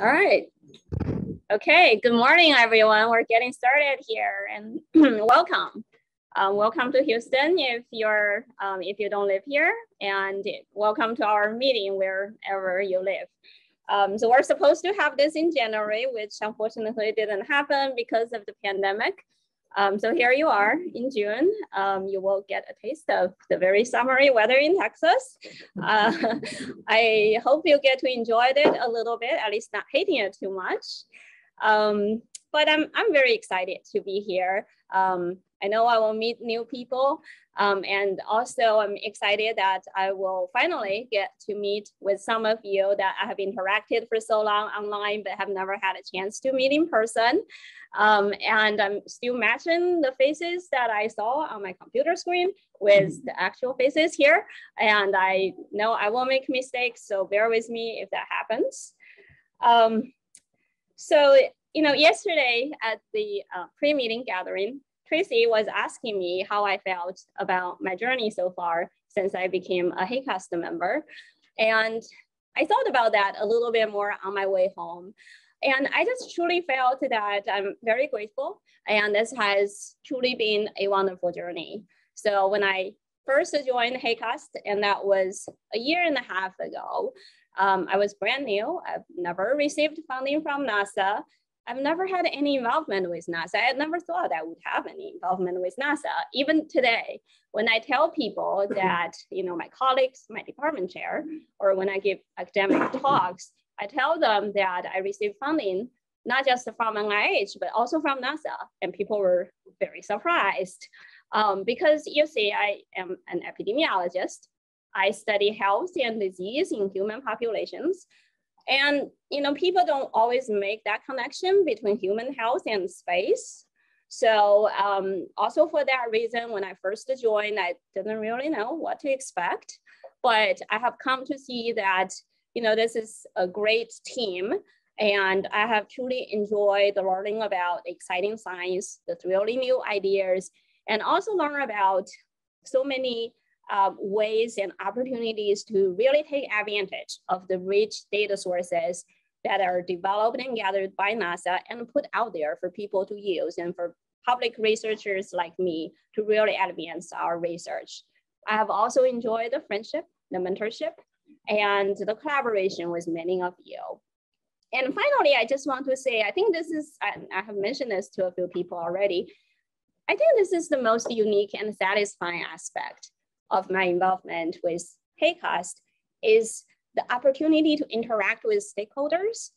All right. Okay, good morning, everyone. We're getting started here, and welcome. Welcome to Houston if you don't live here, and welcome to our meeting wherever you live. So we're supposed to have this in January, which unfortunately didn't happen because of the pandemic. So here you are in June. You will get a taste of the very summery weather in Texas. I hope you get to enjoy it a little bit, at least not hating it too much. But I'm very excited to be here. I know I will meet new people, and also I'm excited that I will finally get to meet with some of you that I have interacted for so long online, but have never had a chance to meet in person. And I'm still matching the faces that I saw on my computer screen with the actual faces here. And I know I will make mistakes, so bear with me if that happens. So, yesterday at the pre-meeting gathering, Tracey was asking me how I felt about my journey so far since I became a HAQAST member. And I thought about that a little bit more on my way home. And I just truly felt that I'm very grateful. And this has truly been a wonderful journey. So when I first joined HAQAST, and that was a year and a half ago, I was brand new. I've never received funding from NASA. I've never had any involvement with NASA. I had never thought I would have any involvement with NASA. Even today, when I tell people that, my colleagues, my department chair, or when I give academic talks, I tell them that I received funding, not just from NIH, but also from NASA. And people were very surprised because you see, I am an epidemiologist. I study health and disease in human populations. And, people don't always make that connection between human health and space. So also for that reason, when I first joined, I didn't really know what to expect, but I have come to see that, this is a great team. And I have truly enjoyed learning about exciting science, the really new ideas, and also learn about so many ways and opportunities to really take advantage of the rich data sources that are developed and gathered by NASA and put out there for people to use and for public researchers like me to really advance our research. I have also enjoyed the friendship, the mentorship, and the collaboration with many of you. And finally, I just want to say, I think this is, I have mentioned this to a few people already, I think this is the most unique and satisfying aspect of my involvement with HAQAST is the opportunity to interact with stakeholders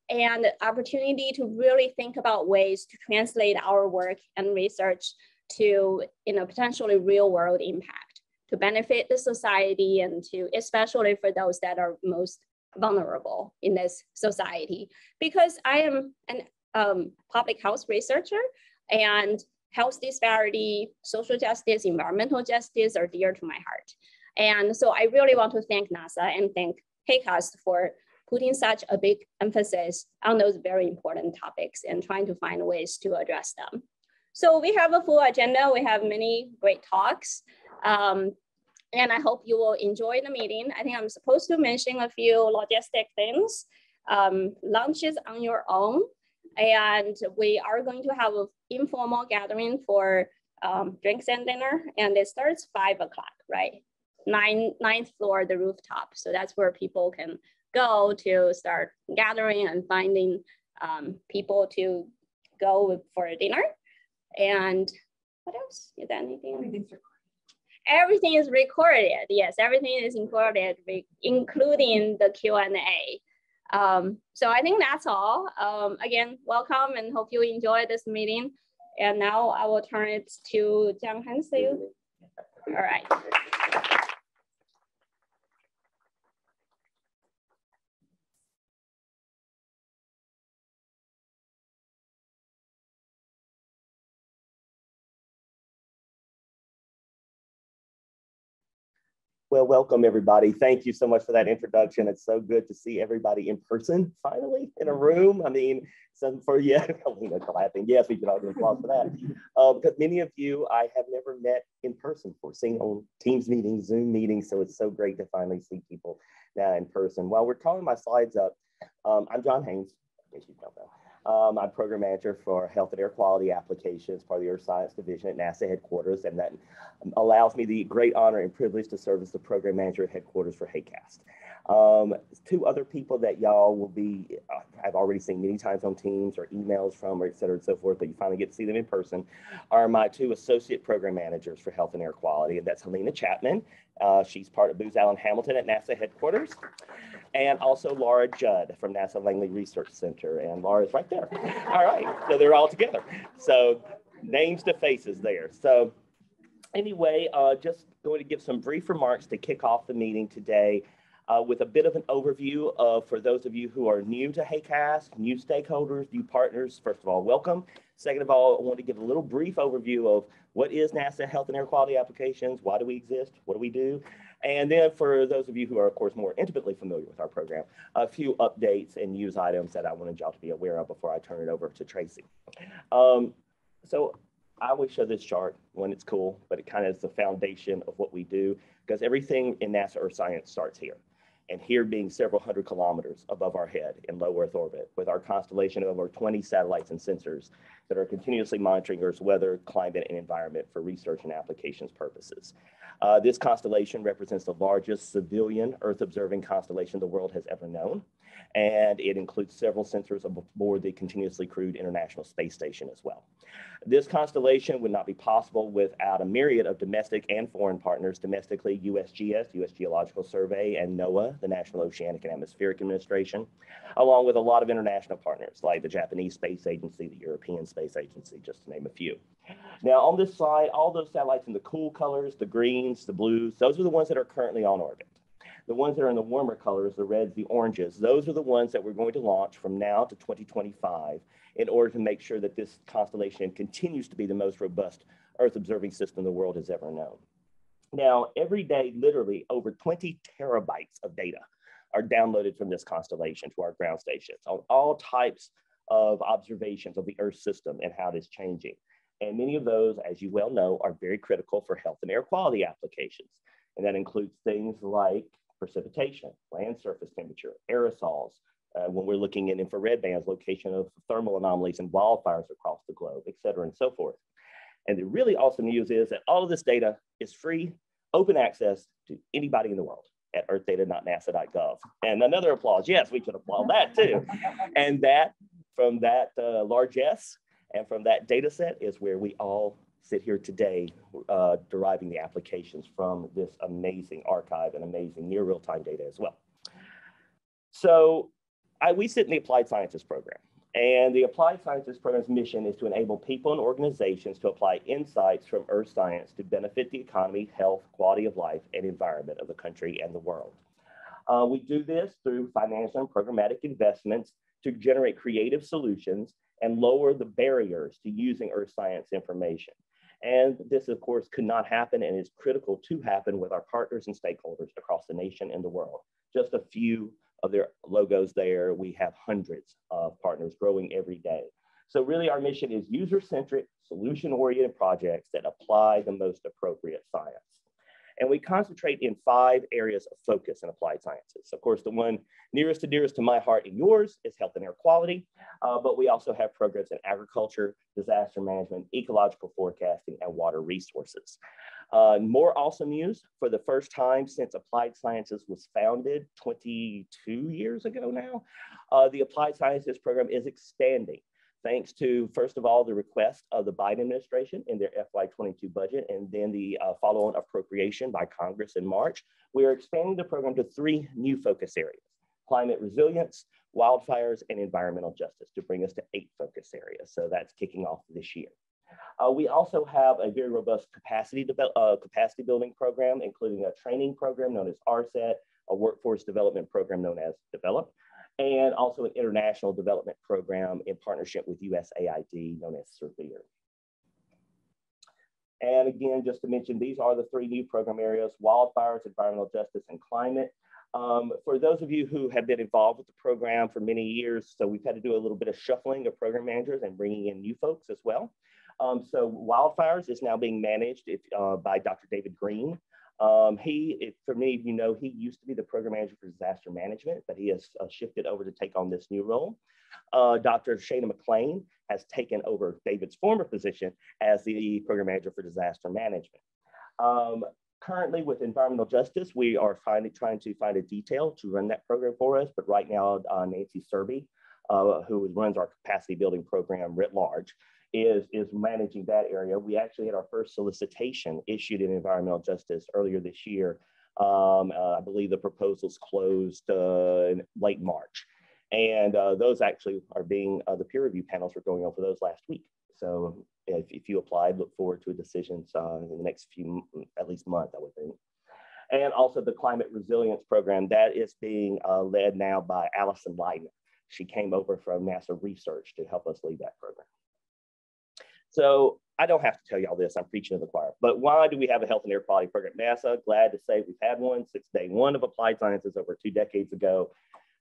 and the opportunity to really think about ways to translate our work and research to potentially real world impact, to benefit the society and to especially for those that are most vulnerable in this society. Because I am an public health researcher, and health disparity, social justice, environmental justice are dear to my heart. And so I really want to thank NASA and thank HAQAST for putting such a big emphasis on those very important topics and trying to find ways to address them. So we have a full agenda. We have many great talks. And I hope you will enjoy the meeting. I think I'm supposed to mention a few logistic things. Lunch is on your own. And we are going to have an informal gathering for drinks and dinner, and it starts 5 o'clock, right? Ninth floor, the rooftop. So that's where people can go to start gathering and finding people to go for dinner. And what else? Is there anything? Everything's recorded. Everything is recorded. Yes, everything is recorded, including the Q&A. So I think that's all. Again, welcome and hope you enjoy this meeting. And now I will turn it to Haynes. All right. Well, welcome everybody. Thank you so much for that introduction. It's so good to see everybody in person, finally, in a room. I mean, clapping. Yes, we can all do applause for that. Because many of you I have never met in person before, seen on Teams meetings, Zoom meetings. So it's so great to finally see people now in person. While we're calling my slides up, I'm John Haynes, in case you don't know. I'm program manager for health and air quality applications, part of the Earth Science Division at NASA headquarters, and that allows me the great honor and privilege to serve as the program manager at headquarters for HAQAST. Two other people that y'all will be, I've already seen many times on Teams or emails from, or et cetera and so forth, but you finally get to see them in person, are my two associate program managers for health and air quality, and that's Helena Chapman. She's part of Booz Allen Hamilton at NASA headquarters, and also Laura Judd from NASA Langley Research Center, and Laura's right there. All right, so they're all together. So names to faces there. So anyway, just going to give some brief remarks to kick off the meeting today with a bit of an overview of, for those of you who are new to HAQAST, new stakeholders, new partners, first of all, welcome. Second of all, I want to give a little brief overview of what is NASA Health and Air Quality Applications, why do we exist, what do we do? And then for those of you who are, of course, more intimately familiar with our program, a few updates and news items that I wanted y'all to be aware of before I turn it over to Tracey. So I always show this chart when it's cool, but it kind of is the foundation of what we do, because everything in NASA Earth Science starts here. And here being several hundred kilometers above our head in low Earth orbit, with our constellation of over 20 satellites and sensors that are continuously monitoring Earth's weather, climate, and environment for research and applications purposes. This constellation represents the largest civilian Earth-observing constellation the world has ever known, and it includes several sensors aboard the continuously crewed International Space Station as well. This constellation would not be possible without a myriad of domestic and foreign partners. Domestically, USGS, U.S. Geological Survey, and NOAA, the National Oceanic and Atmospheric Administration, along with a lot of international partners like the Japanese Space Agency, the European Space Agency, just to name a few. Now on this slide, all those satellites in the cool colors, the greens, the blues, those are the ones that are currently on orbit. The ones that are in the warmer colors, the reds, the oranges, those are the ones that we're going to launch from now to 2025 in order to make sure that this constellation continues to be the most robust Earth observing system the world has ever known. Now, every day, literally over 20 terabytes of data are downloaded from this constellation to our ground stations on all types of observations of the Earth system and how it is changing. And many of those, as you well know, are very critical for health and air quality applications. And that includes things like precipitation, land surface temperature, aerosols, when we're looking in infrared bands, location of thermal anomalies and wildfires across the globe, et cetera, and so forth. And the really awesome news is that all of this data is free, open access to anybody in the world at earthdata.nasa.gov. And another applause, yes, we should applaud that too. And that, from that largesse and from that data set is where we all sit here today deriving the applications from this amazing archive and amazing near real-time data as well. So we sit in the Applied Sciences program, and the Applied Sciences program's mission is to enable people and organizations to apply insights from Earth science to benefit the economy, health, quality of life, and environment of the country and the world. We do this through financial and programmatic investments to generate creative solutions and lower the barriers to using Earth science information. And this, of course, could not happen and is critical to happen with our partners and stakeholders across the nation and the world. Just a few of their logos there. We have hundreds of partners growing every day. So really our mission is user-centric, solution-oriented projects that apply the most appropriate science. And we concentrate in 5 areas of focus in applied sciences. Of course, the one nearest to my heart and yours is health and air quality, but we also have programs in agriculture, disaster management, ecological forecasting, and water resources. More awesome news, for the first time since Applied Sciences was founded 22 years ago now, the Applied Sciences program is expanding. Thanks to, first of all, the request of the Biden administration in their FY22 budget, and then the follow-on appropriation by Congress in March, we are expanding the program to 3 new focus areas: climate resilience, wildfires, and environmental justice, to bring us to 8 focus areas. So that's kicking off this year. We also have a very robust capacity building program, including a training program known as RSET, a workforce development program known as Develop, and also an international development program in partnership with USAID known as Severe. And again, just to mention, these are the 3 new program areas: wildfires, environmental justice, and climate. For those of you who have been involved with the program for many years, so we've had to do a little bit of shuffling of program managers and bringing in new folks as well. So wildfires is now being managed by Dr. David Green. For many of you know, he used to be the program manager for disaster management, but he has shifted over to take on this new role. Dr. Shana McLean has taken over David's former position as the program manager for disaster management. Currently with environmental justice, we are trying to find a detail to run that program for us, but right now, Nancy Serby, who runs our capacity building program writ large, is managing that area. We actually had our first solicitation issued in environmental justice earlier this year. I believe the proposals closed in late March. And those actually are being, the peer review panels were going on for those last week. So if you applied, look forward to a decision in the next at least month, I would think. And also the climate resilience program that is being led now by Allison. She came over from NASA Research to help us lead that program. So I don't have to tell you all this, I'm preaching to the choir, but why do we have a health and air quality program at NASA? Glad to say we've had one since day one of applied sciences over 2 decades ago.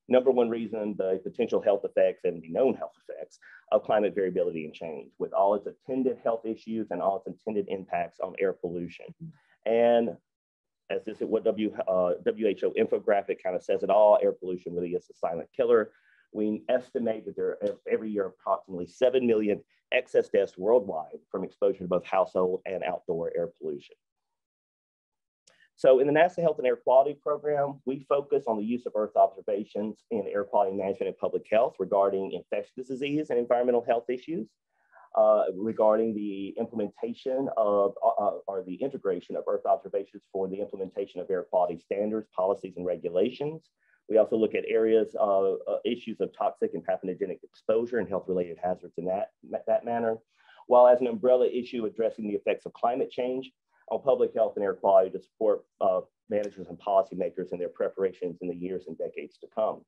Number one reason, the potential health effects and the known health effects of climate variability and change with all its attendant health issues and all its intended impacts on air pollution. And as this is what WHO infographic kind of says it all, air pollution really is a silent killer. We estimate that there are every year approximately 7 million excess deaths worldwide from exposure to both household and outdoor air pollution. So in the NASA Health and Air Quality Program, we focus on the use of Earth observations in air quality management and public health regarding infectious disease and environmental health issues, regarding the implementation of, or the integration of Earth observations for the implementation of air quality standards, policies, and regulations. We also look at areas of issues of toxic and pathogenic exposure and health-related hazards in that manner, while as an umbrella issue addressing the effects of climate change on public health and air quality to support managers and policymakers in their preparations in the years and decades to come.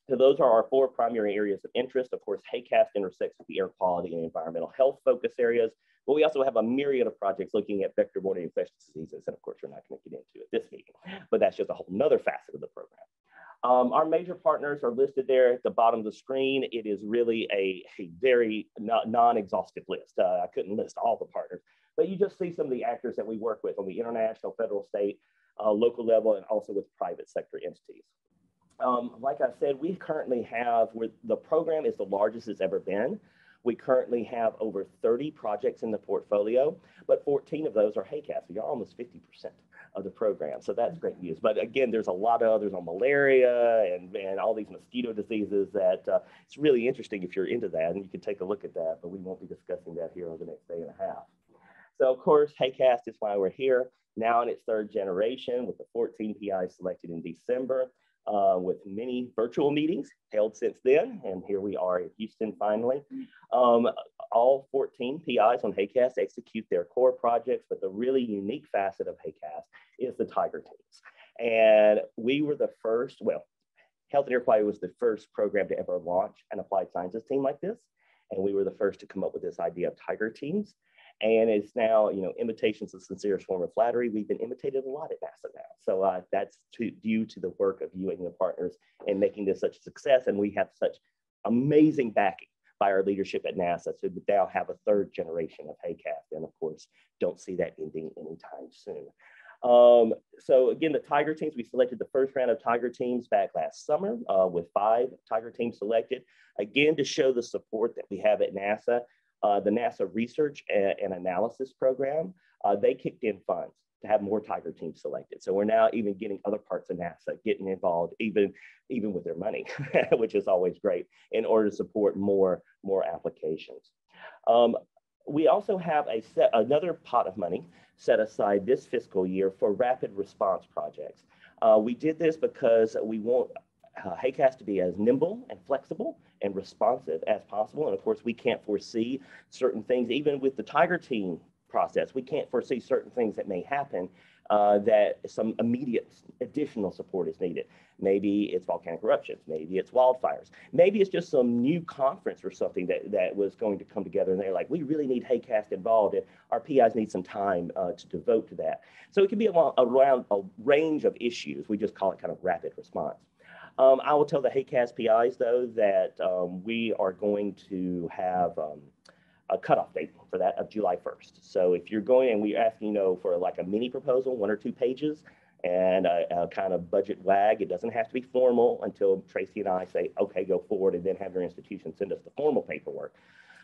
So those are our 4 primary areas of interest. Of course, HAQAST intersects with the air quality and environmental health focus areas, but we also have a myriad of projects looking at vector-borne infectious diseases. And of course, we're not going to get into it this meeting, but that's just a whole nother facet of the program. Our major partners are listed there at the bottom of the screen. It is really a very non-exhaustive list. I couldn't list all the partners, but you just see some of the actors that we work with on the international, federal, state, local level, and also with private sector entities. Like I said, we currently have, the program is the largest it's ever been. We currently have over 30 projects in the portfolio, but 14 of those are HAQAST. So you're almost 50% of the program. So that's great news. But again, there's a lot of others on malaria and all these mosquito diseases that it's really interesting if you're into that, and you can take a look at that, but we won't be discussing that here over the next day and a half. So of course, HAQAST is why we're here, now in its 3rd generation with the 14 PIs selected in December. With many virtual meetings held since then, and here we are in Houston finally. All 14 PIs on HAQAST execute their core projects, but the really unique facet of HAQAST is the Tiger teams. And we were the first, well, Health and Air Quality was the first program to ever launch an applied sciences team like this, and we were the first to come up with this idea of Tiger teams. And it's now, you know, imitations of sincerest form of flattery. We've been imitated a lot at NASA now. So that's due to the work of you and your partners in making this such a success. And we have such amazing backing by our leadership at NASA. So we now have a 3rd generation of HAQAST. And of course, don't see that ending anytime soon. So again, the Tiger teams, we selected the first round of Tiger teams back last summer with 5 Tiger teams selected. Again, to show the support that we have at NASA. The NASA Research and Analysis Program, they kicked in funds to have more Tiger teams selected. So we're now even getting other parts of NASA getting involved, even with their money, which is always great, in order to support more applications. We also have another pot of money set aside this fiscal year for rapid response projects. We did this because we want HAQAST to be as nimble and flexible and responsive as possible. And of course, we can't foresee certain things, even with the Tiger team process, we can't foresee certain things that may happen that some immediate additional support is needed. Maybe it's volcanic eruptions, maybe it's wildfires, maybe it's just some new conference or something that was going to come together and they're like, we really need HAQAST involved and our PIs need some time to devote to that. So it can be around a range of issues. We just call it kind of rapid response. I will tell the HAQAST PIs, though, that we are going to have cutoff date for that of July 1st. So if you're going, and we're asking, for like a mini proposal, 1 or 2 pages, and a kind of budget WAG. It doesn't have to be formal until Tracey and I say, okay, go forward, and then have your institution send us the formal paperwork.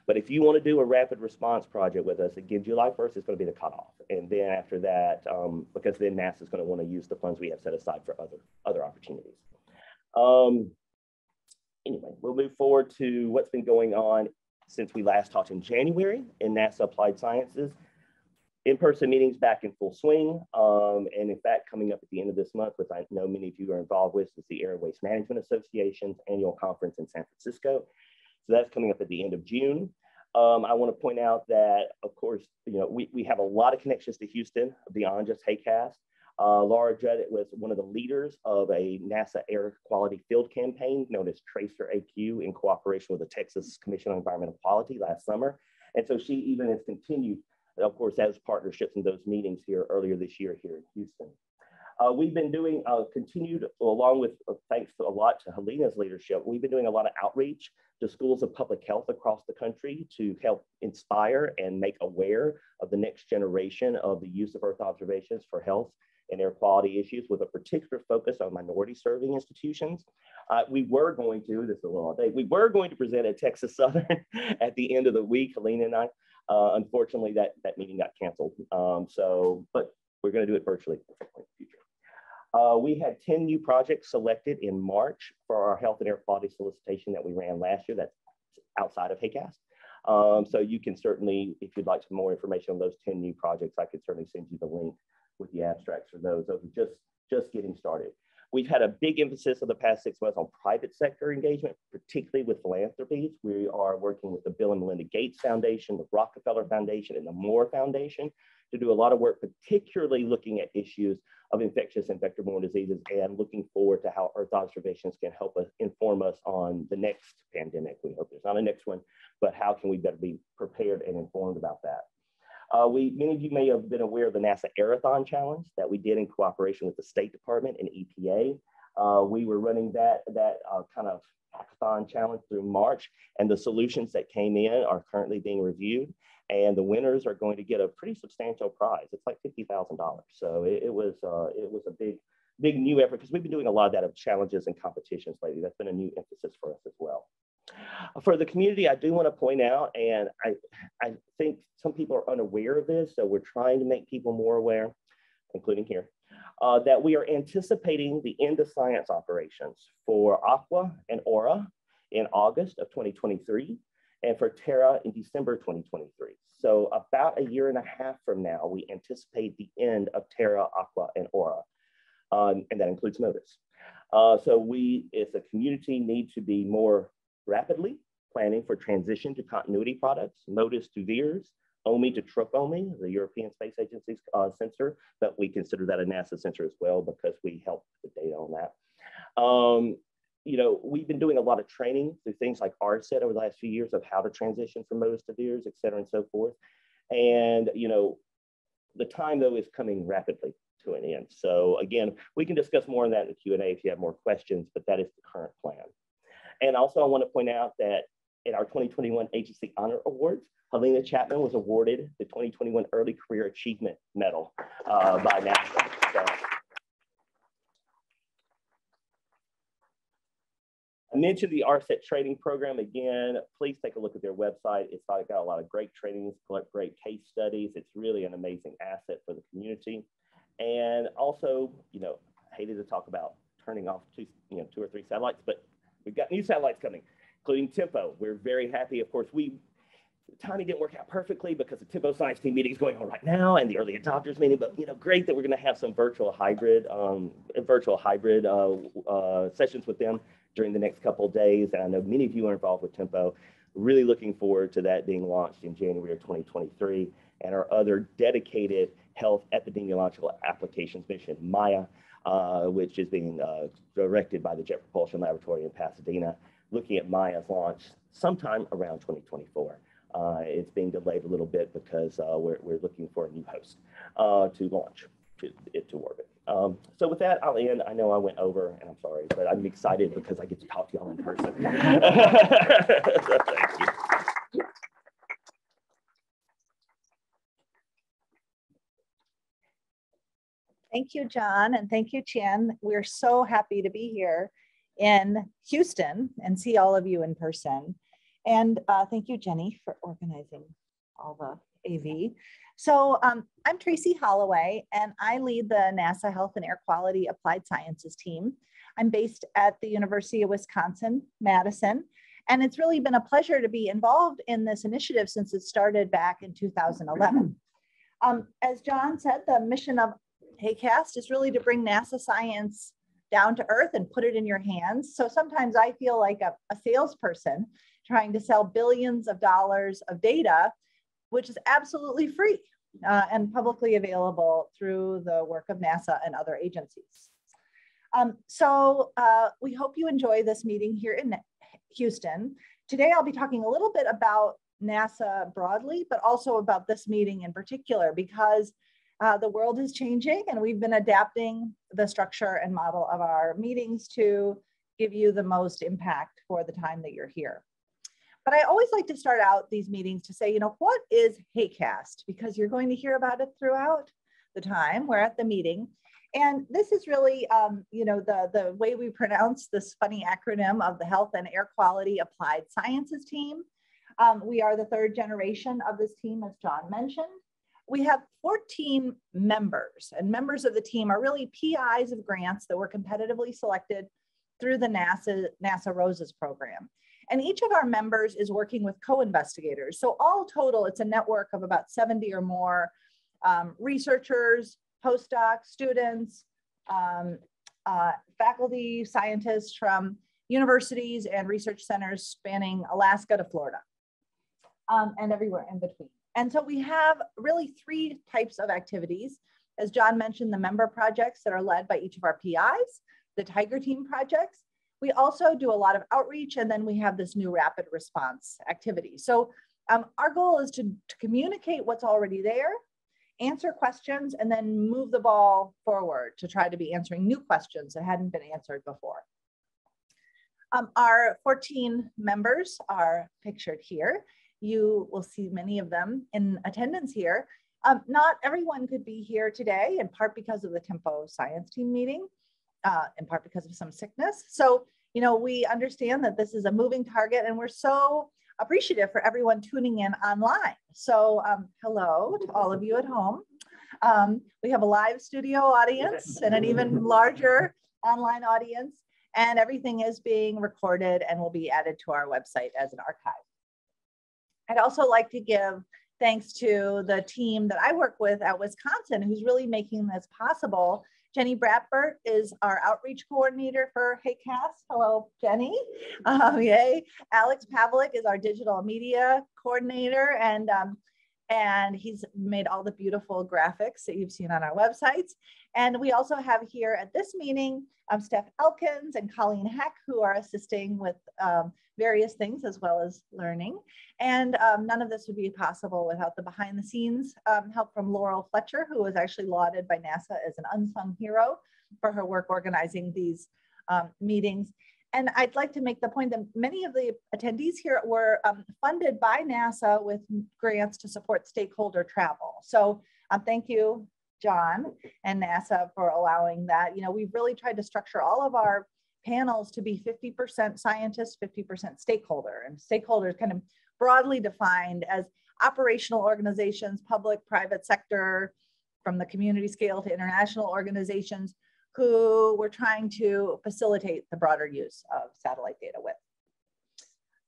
But if you want to do a rapid response project with us, again, July 1st is going to be the cutoff. And then after that, because then NASA is going to want to use the funds we have set aside for other opportunities. Anyway, we'll move forward to what's been going on since we last talked in January in NASA Applied Sciences. In-person meetings back in full swing. And in fact, coming up at the end of this month, which I know many of you are involved with, is the Air Waste Management Association's annual conference in San Francisco. So that's coming up at the end of June. I want to point out that, of course, we have a lot of connections to Houston beyond just HAQAST. Laura Judd was one of the leaders of a NASA air quality field campaign known as Tracer AQ in cooperation with the Texas Commission on Environmental Quality last summer. And so she even has continued, of course, as partnerships in those meetings here earlier this year here in Houston. We've been doing continued, along with thanks to a lot to Helena's leadership, we've been doing a lot of outreach to schools of public health across the country to help inspire and make aware of the next generation of the use of Earth observations for health and air quality issues, with a particular focus on minority serving institutions. We were going to, this is a little update, we were going to present at Texas Southern at the end of the week, Helena and I. Unfortunately, that meeting got canceled. But we're going to do it virtually in the future. We had 10 new projects selected in March for our health and air quality solicitation that we ran last year. That's outside of HAQAST. So you can certainly, if you'd like some more information on those 10 new projects, I could certainly send you the link with the abstracts for those. Those are just getting started. We've had a big emphasis of the past 6 months on private sector engagement, particularly with philanthropies. We are working with the Bill and Melinda Gates Foundation, the Rockefeller Foundation, and the Moore Foundation to do a lot of work, particularly looking at issues of infectious and vector-borne diseases, and looking forward to how Earth observations can help us inform us on the next pandemic. We hope there's not a next one, but how can we better be prepared and informed about that? Many of you may have been aware of the NASA Airathon Challenge that we did in cooperation with the State Department and EPA. We were running that kind of hackathon challenge through March, and the solutions that came in are currently being reviewed, and the winners are going to get a pretty substantial prize. It's like $50,000. So it was a big new effort, because we've been doing a lot of that of challenges and competitions lately. That's been a new emphasis for us as well. For the community, I do want to point out, and I think some people are unaware of this, so we're trying to make people more aware, including here, that we are anticipating the end of science operations for Aqua and Aura in August of 2023, and for Terra in December 2023. So about a year and a half from now, we anticipate the end of Terra, Aqua, and Aura, and that includes Modus. So we, as a community, need to be more rapidly planning for transition to continuity products, Modus to VIIRS, OMI to TROPOMI, the European Space Agency's sensor, but we consider that a NASA sensor as well because we help the data on that. We've been doing a lot of training through things like RSET over the last few years of how to transition from Modus to VIIRS, et cetera, and so forth. And, the time, though, is coming rapidly to an end. So again, we can discuss more on that in the Q&A if you have more questions, but that is the current plan. And also, I want to point out that in our 2021 Agency Honor Awards, Helena Chapman was awarded the 2021 Early Career Achievement Medal by NASA. So, I mentioned the RSET training program again. Please take a look at their website. It's got a lot of great trainings, great case studies. It's really an amazing asset for the community. And also, I hated to talk about turning off 2 or 3 satellites, but we've got new satellites coming, including Tempo. We're very happy. Of course, the timing didn't work out perfectly because the Tempo science team meeting is going on right now and the early adopters meeting, but great that we're going to have some virtual hybrid sessions with them during the next couple of days. And I know many of you are involved with Tempo. Really looking forward to that being launched in January of 2023, and our other dedicated health epidemiological applications mission, MAIA, which is being directed by the Jet Propulsion Laboratory in Pasadena, looking at MAIA's launch sometime around 2024. It's being delayed a little bit because we're looking for a new host to launch it to orbit. So with that, I'll end. I know I went over, and I'm sorry, but I'm excited because I get to talk to y'all in person. So thank you. Thank you, John, and thank you, Qian. We're so happy to be here in Houston and see all of you in person. And thank you, Jenny, for organizing all the AV. So I'm Tracey Holloway, and I lead the NASA Health and Air Quality Applied Sciences team. I'm based at the University of Wisconsin, Madison, and it's really been a pleasure to be involved in this initiative since it started back in 2011. As John said, the mission of HAQAST is really to bring NASA science down to earth and put it in your hands. So sometimes I feel like a salesperson trying to sell billions of dollars of data, which is absolutely free and publicly available through the work of NASA and other agencies. We hope you enjoy this meeting here in Houston. Today, I'll be talking a little bit about NASA broadly, but also about this meeting in particular, because the world is changing and we've been adapting the structure and model of our meetings to give you the most impact for the time that you're here. But I always like to start out these meetings to say, what is HAQAST? Because you're going to hear about it throughout the time we're at the meeting. And this is really, the way we pronounce this funny acronym of the Health and Air Quality Applied Sciences team. We are the third generation of this team, as John mentioned. We have 14 members, and members of the team are really PIs of grants that were competitively selected through the NASA ROSES program. And each of our members is working with co-investigators. So all total, it's a network of about 70 or more researchers, postdocs, students, faculty, scientists from universities and research centers spanning Alaska to Florida and everywhere in between. And so we have really three types of activities. As John mentioned, the member projects that are led by each of our PIs, the Tiger Team projects. We also do a lot of outreach, and then we have this new rapid response activity. So our goal is to communicate what's already there, answer questions, and then move the ball forward to try to be answering new questions that hadn't been answered before. Our 14 members are pictured here. You will see many of them in attendance here. Not everyone could be here today, in part because of the Tempo Science Team meeting, in part because of some sickness. So, we understand that this is a moving target, and we're so appreciative for everyone tuning in online. So hello to all of you at home. We have a live studio audience and an even larger online audience, and everything is being recorded and will be added to our website as an archive. I'd also like to give thanks to the team that I work with at Wisconsin, who's really making this possible. Jenny Bratbert is our outreach coordinator for HAQAST. Hello, Jenny. Yay. Alex Pavlik is our digital media coordinator, and he's made all the beautiful graphics that you've seen on our websites. And we also have here at this meeting, Steph Elkins and Colleen Heck, who are assisting with various things as well as learning. And none of this would be possible without the behind the scenes help from Laurel Fletcher, who was actually lauded by NASA as an unsung hero for her work organizing these meetings. And I'd like to make the point that many of the attendees here were funded by NASA with grants to support stakeholder travel. So thank you, John and NASA, for allowing that. We've really tried to structure all of our panels to be 50% scientists, 50% stakeholder, and stakeholders kind of broadly defined as operational organizations, public, private sector, from the community scale to international organizations who we're trying to facilitate the broader use of satellite data with.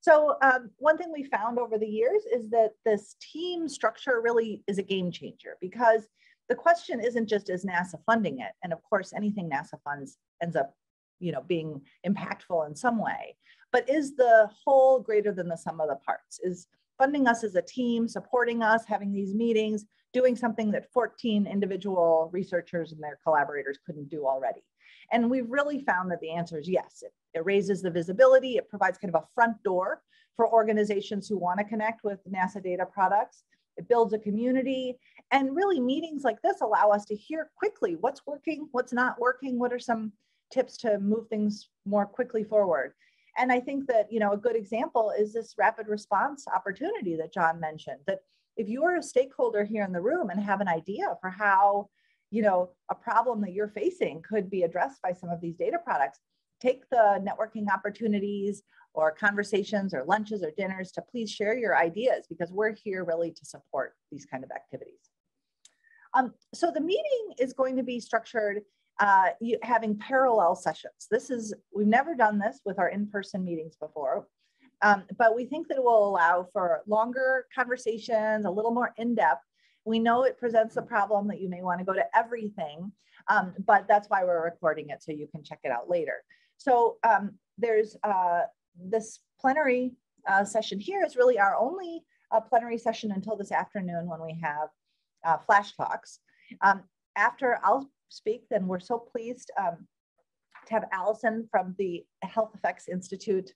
So one thing we found over the years is that this team structure really is a game changer, because the question isn't just, is NASA funding it? And of course, anything NASA funds ends up being impactful in some way, but is the whole greater than the sum of the parts? Is funding us as a team, supporting us, having these meetings, doing something that 14 individual researchers and their collaborators couldn't do already? And we've really found that the answer is yes. It raises the visibility. It provides kind of a front door for organizations who want to connect with NASA data products. It builds a community. And really, meetings like this allow us to hear quickly what's working, what's not working, what are some tips to move things more quickly forward. And I think that, a good example is this rapid response opportunity that John mentioned, that if you're a stakeholder here in the room and have an idea for how you know, a problem that you're facing could be addressed by some of these data products. Take the networking opportunities or conversations or lunches or dinners to please share your ideas, because we're here really to support these kind of activities. So the meeting is going to be structured having parallel sessions. We've never done this with our in-person meetings before, but we think that it will allow for longer conversations, a little more in-depth. We know it presents a problem that you may want to go to everything, but that's why we're recording it, so you can check it out later. So there's this plenary session here is really our only plenary session until this afternoon, when we have flash talks. After I'll speak, then we're so pleased to have Allison from the Health Effects Institute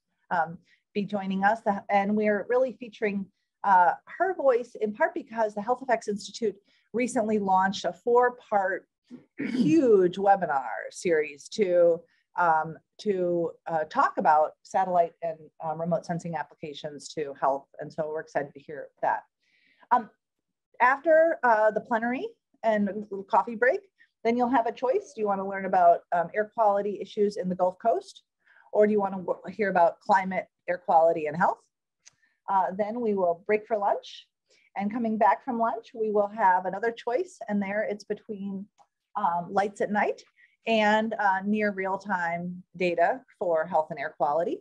be joining us. And we're really featuring her voice, in part because the Health Effects Institute recently launched a 4-part huge webinar series to talk about satellite and remote sensing applications to health. And so we're excited to hear that. After the plenary and a little coffee break, then you'll have a choice. Do you want to learn about air quality issues in the Gulf Coast? Or do you want to hear about climate, air quality, and health? Then we will break for lunch. And coming back from lunch, we will have another choice. And there it's between lights at night and near real-time data for health and air quality.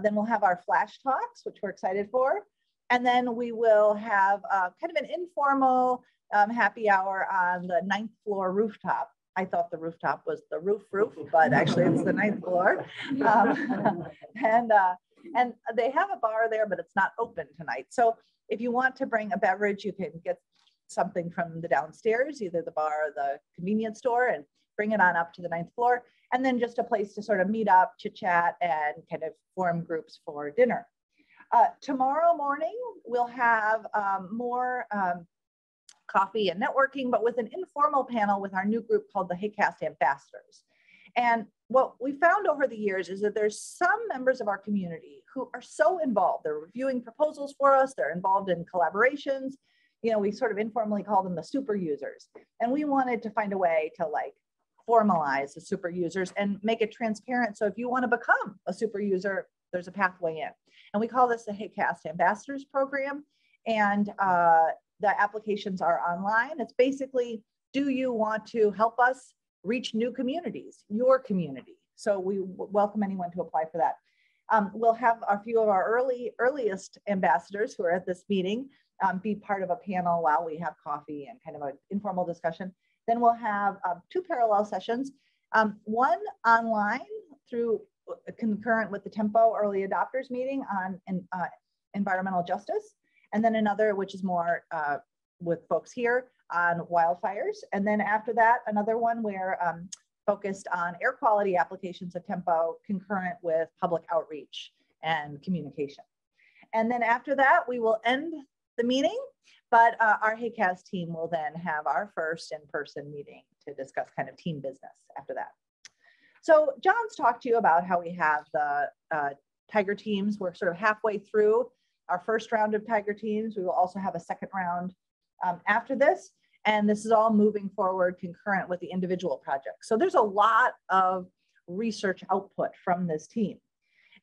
Then we'll have our flash talks, which we're excited for. And then we will have kind of an informal happy hour on the 9th floor rooftop. I thought the rooftop was the roof, but actually it's the 9th floor. And they have a bar there, but it's not open tonight. So if you want to bring a beverage, you can get something from the downstairs, either the bar or the convenience store, and bring it on up to the 9th floor. And then just a place to sort of meet up, chit chat, and kind of form groups for dinner. Tomorrow morning, we'll have more coffee and networking, but with an informal panel with our new group called the HAQAST Ambassadors. And what we found over the years is that there's some members of our community who are so involved. They're reviewing proposals for us. They're involved in collaborations. You know, we sort of informally call them the super users. And we wanted to find a way to like formalize the super users and make it transparent. So if you want to become a super user, there's a pathway in. And we call this the HAQAST Ambassadors Program. And the applications are online. It's basically, do you want to help us reach new communities, your community? So we welcome anyone to apply for that. We'll have a few of our earliest ambassadors who are at this meeting be part of a panel while we have coffee and kind of an informal discussion. Then we'll have 2 parallel sessions, one online through concurrent with the Tempo Early Adopters meeting on environmental justice, and then another which is more with folks here on wildfires. And then after that, another one where focused on air quality applications of Tempo concurrent with public outreach and communication. And then after that, we will end the meeting, but our HAQAST team will then have our first in-person meeting to discuss kind of team business after that. So John's talked to you about how we have the Tiger teams. We're sort of halfway through our first round of Tiger teams. We will also have a second round after this. And this is all moving forward concurrent with the individual projects. So there's a lot of research output from this team.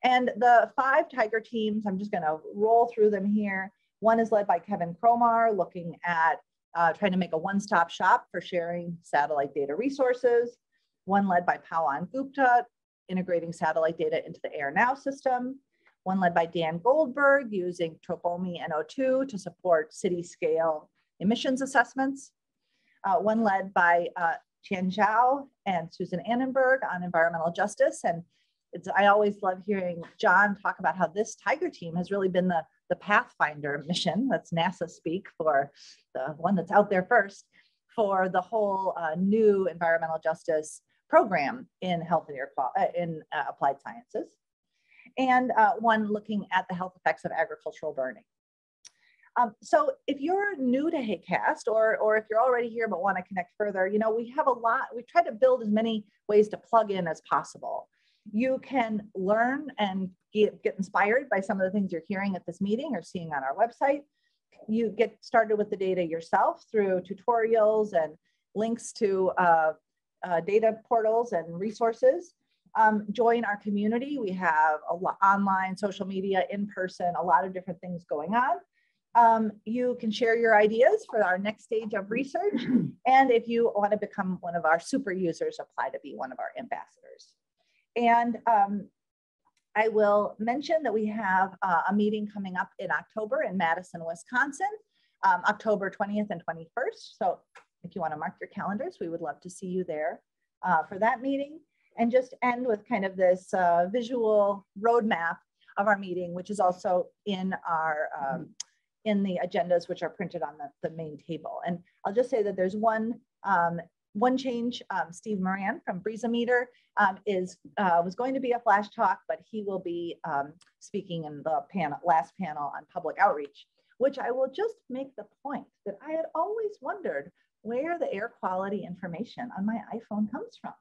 And the 5 Tiger teams, I'm just gonna roll through them here. One is led by Kevin Cromar, looking at trying to make a one-stop shop for sharing satellite data resources. One led by Pawan Gupta, integrating satellite data into the AirNow system. One led by Dan Goldberg, using Tropomi NO2 to support city-scale emissions assessments. One led by Qian Xiao and Susan Annenberg on environmental justice. And I always love hearing John talk about how this Tiger team has really been the Pathfinder mission, that's NASA speak for the one that's out there first, for the whole new environmental justice program in health and air quality, in applied sciences. And one looking at the health effects of agricultural burning. So if you're new to HAQAST, or if you're already here but want to connect further, you know, we have a lot, we try to build as many ways to plug in as possible. You can learn and get inspired by some of the things you're hearing at this meeting or seeing on our website. You get started with the data yourself through tutorials and links to data portals and resources. Join our community. We have a lot online, social media, in person, a lot of different things going on. You can share your ideas for our next stage of research. And if you want to become one of our super users, apply to be one of our ambassadors. And I will mention that we have a meeting coming up in October in Madison, Wisconsin, October 20th and 21st. So if you want to mark your calendars, we would love to see you there for that meeting. And just end with kind of this visual roadmap of our meeting, which is also in our in the agendas, which are printed on the main table. And I'll just say that there's one change. Steve Moran from Breezometer was going to be a flash talk, but he will be speaking in the last panel on public outreach, which I will just make the point that I had always wondered where the air quality information on my iPhone comes from.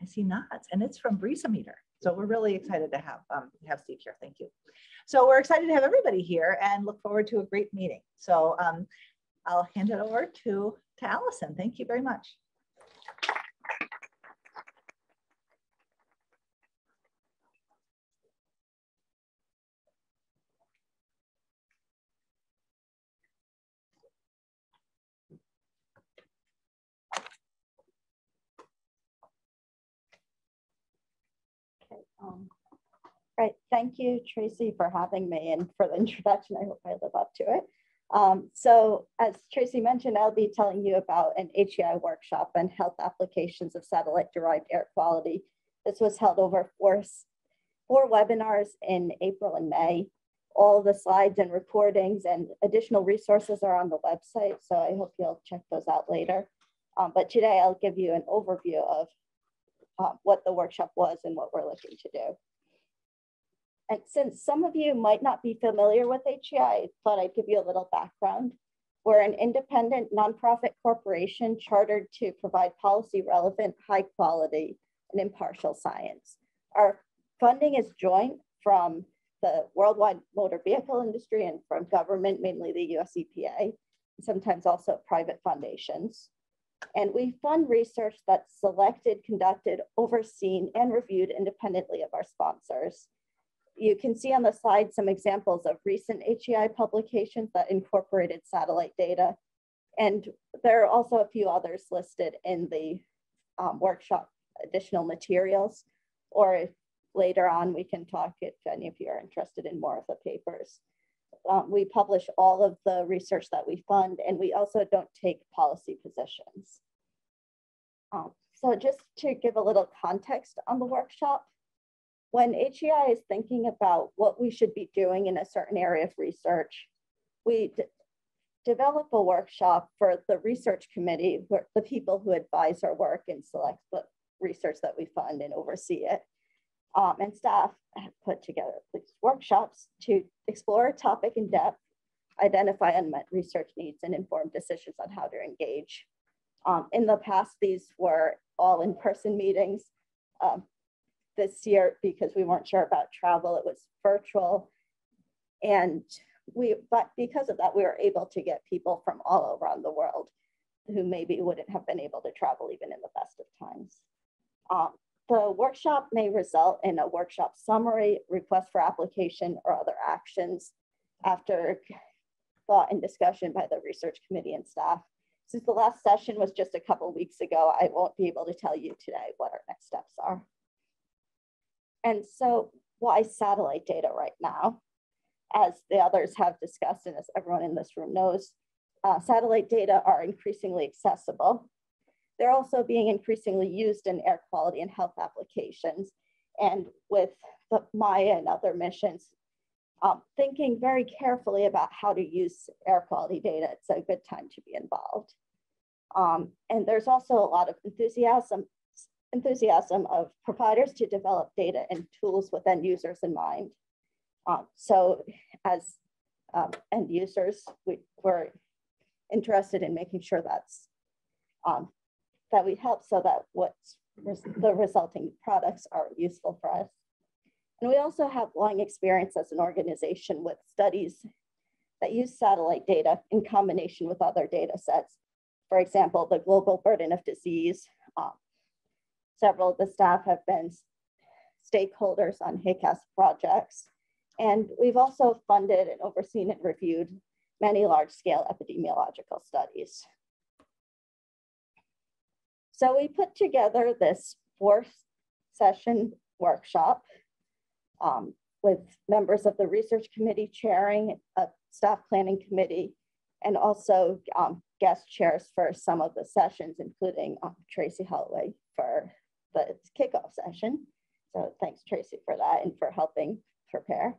I see nods, and it's from Breezometer. So we're really excited to have Steve here. Thank you. So we're excited to have everybody here and look forward to a great meeting. So I'll hand it over to Allison. Thank you very much. Right, thank you, Tracey, for having me and for the introduction. I hope I live up to it. So as Tracey mentioned, I'll be telling you about an HEI workshop on health applications of satellite-derived air quality. This was held over four webinars in April and May. All the slides and recordings and additional resources are on the website, so I hope you'll check those out later. But today I'll give you an overview of what the workshop was and what we're looking to do. And since some of you might not be familiar with HEI, I thought I'd give you a little background. We're an independent nonprofit corporation chartered to provide policy relevant, high quality, and impartial science. Our funding is joint from the worldwide motor vehicle industry and from government, mainly the US EPA, sometimes also private foundations. And we fund research that's selected, conducted, overseen, and reviewed independently of our sponsors. You can see on the slide some examples of recent HEI publications that incorporated satellite data. And there are also a few others listed in the workshop, additional materials, or if later on we can talk if any of you are interested in more of the papers. We publish all of the research that we fund, and we also don't take policy positions. So just to give a little context on the workshop, when HEI is thinking about what we should be doing in a certain area of research, we develop a workshop for the research committee, the people who advise our work and select the research that we fund and oversee it. And staff have put together these workshops to explore a topic in depth, identify unmet research needs, and inform decisions on how to engage. In the past, these were all in-person meetings. This year, because we weren't sure about travel, it was virtual. But because of that, we were able to get people from all around the world who maybe wouldn't have been able to travel even in the best of times. The workshop may result in a workshop summary, request for application, or other actions after thought and discussion by the research committee and staff. Since the last session was just a couple of weeks ago, I won't be able to tell you today what our next steps are. And so why satellite data right now? As the others have discussed, and as everyone in this room knows, satellite data are increasingly accessible. They're also being increasingly used in air quality and health applications. And with the Maya and other missions, thinking very carefully about how to use air quality data, it's a good time to be involved. And there's also a lot of enthusiasm of providers to develop data and tools with end users in mind. So as end users, we're interested in making sure that we help so that the resulting products are useful for us. And we also have long experience as an organization with studies that use satellite data in combination with other data sets For example, the global burden of disease. Several of the staff have been stakeholders on HAQAST projects. And we've also funded and overseen and reviewed many large-scale epidemiological studies. So we put together this 4-session workshop with members of the research committee chairing a staff planning committee, and also guest chairs for some of the sessions, including Tracey Holloway for the kickoff session. So thanks, Tracey, for that and for helping prepare.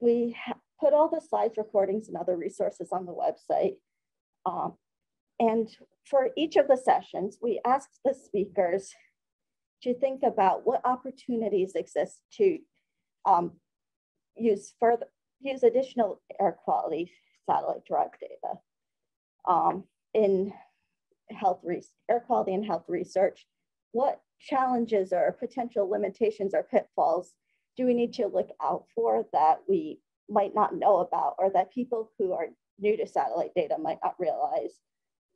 We put all the slides, recordings, and other resources on the website. And for each of the sessions, we asked the speakers to think about what opportunities exist to use additional air quality satellite-derived data in air quality and health research. What challenges or potential limitations or pitfalls do we need to look out for that we might not know about, or that people who are new to satellite data might not realize?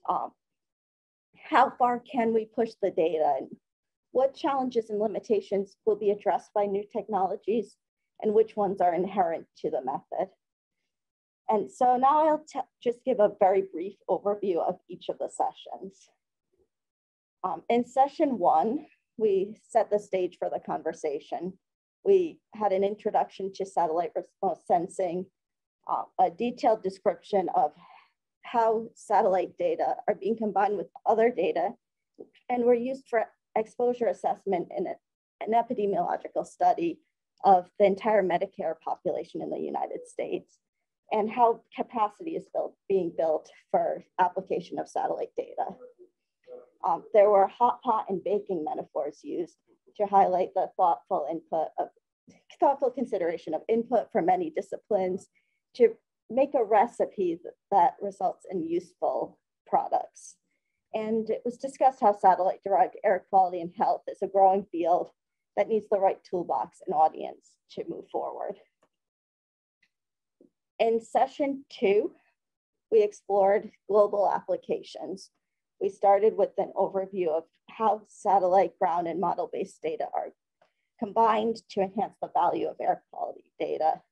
How far can we push the data, and what challenges and limitations will be addressed by new technologies, and which ones are inherent to the method? And so now I'll just give a very brief overview of each of the sessions. In session 1, we set the stage for the conversation. We had an introduction to satellite remote sensing, a detailed description of how satellite data are being combined with other data and were used for exposure assessment in an epidemiological study of the entire Medicare population in the United States, and how capacity is being built for application of satellite data. There were hot pot and baking metaphors used to highlight the thoughtful consideration of input from many disciplines to make a recipe that results in useful products. And it was discussed how satellite-derived air quality and health is a growing field that needs the right toolbox and audience to move forward. In session 2, we explored global applications. We started with an overview of how satellite, ground, and model-based data are combined to enhance the value of air quality data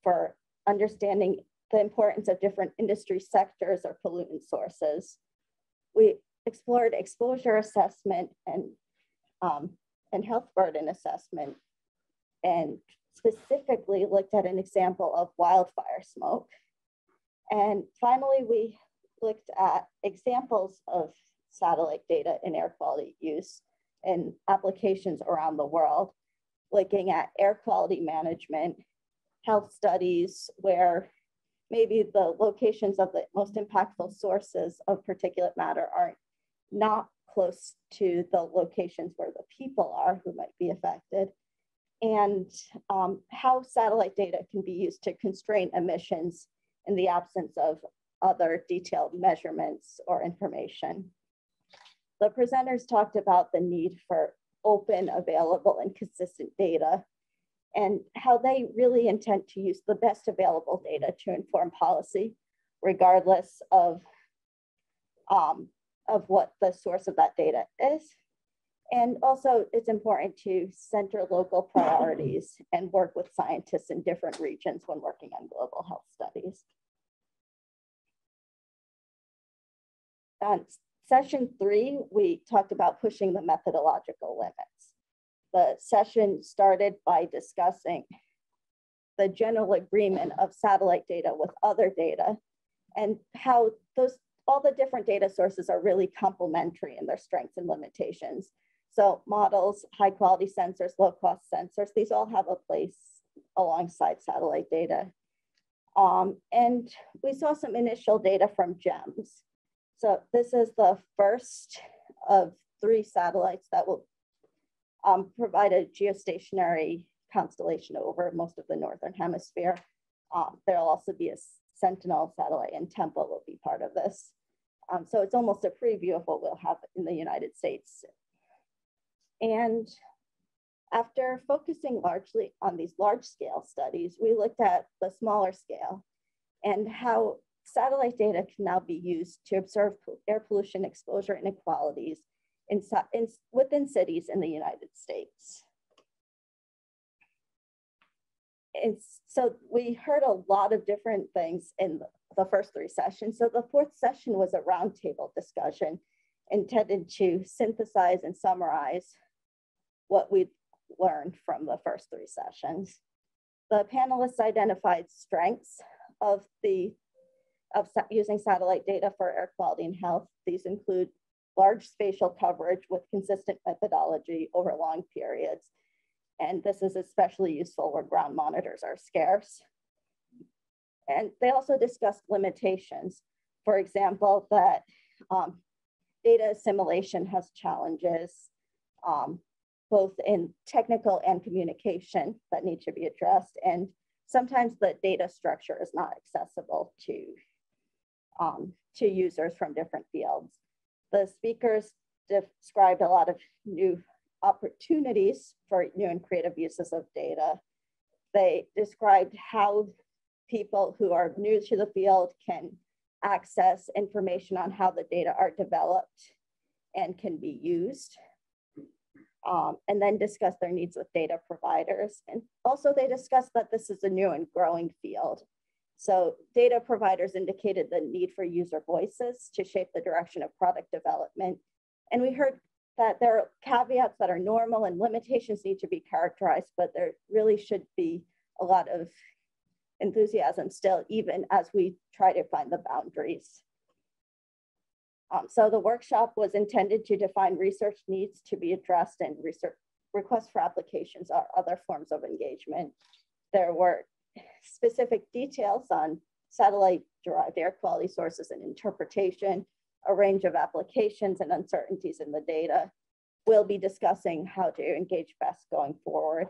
for understanding the importance of different industry sectors or pollutant sources. We explored exposure assessment and health burden assessment, and specifically looked at an example of wildfire smoke. And finally, we looked at examples of satellite data in air quality use in applications around the world, looking at air quality management, health studies where maybe the locations of the most impactful sources of particulate matter are not close to the locations where the people are who might be affected, and how satellite data can be used to constrain emissions in the absence of other detailed measurements or information. The presenters talked about the need for open, available, and consistent data, and how they really intend to use the best available data to inform policy, regardless of what the source of that data is. And also, it's important to center local priorities and work with scientists in different regions when working on global health studies. On session 3, we talked about pushing the methodological limits. The session started by discussing the general agreement of satellite data with other data and how all the different data sources are really complementary in their strengths and limitations. So models, high quality sensors, low cost sensors, these all have a place alongside satellite data. And we saw some initial data from GEMS. So this is the first of 3 satellites that will provide a geostationary constellation over most of the Northern Hemisphere. There'll also be a Sentinel satellite, and Tempo will be part of this. So it's almost a preview of what we'll have in the United States. And after focusing largely on these large scale studies, we looked at the smaller scale and how satellite data can now be used to observe air pollution exposure inequalities within cities in the United States. So we heard a lot of different things in the first 3 sessions. So the 4th session was a roundtable discussion intended to synthesize and summarize what we learned from the first 3 sessions. The panelists identified strengths of using satellite data for air quality and health. These include large spatial coverage with consistent methodology over long periods. And this is especially useful where ground monitors are scarce. And they also discussed limitations. For example, that data assimilation has challenges, both in technical and communication that need to be addressed. And sometimes the data structure is not accessible to users from different fields. The speakers described a lot of new opportunities for new and creative uses of data. They described how people who are new to the field can access information on how the data are developed and can be used, and then discuss their needs with data providers. And also they discussed that this is a new and growing field. So data providers indicated the need for user voices to shape the direction of product development. And we heard that there are caveats that are normal and limitations need to be characterized, but there really should be a lot of enthusiasm still, even as we try to find the boundaries. So the workshop was intended to define research needs to be addressed and research requests for applications or other forms of engagement. There were specific details on satellite-derived air quality sources and interpretation, a range of applications and uncertainties in the data. We'll be discussing how to engage best going forward.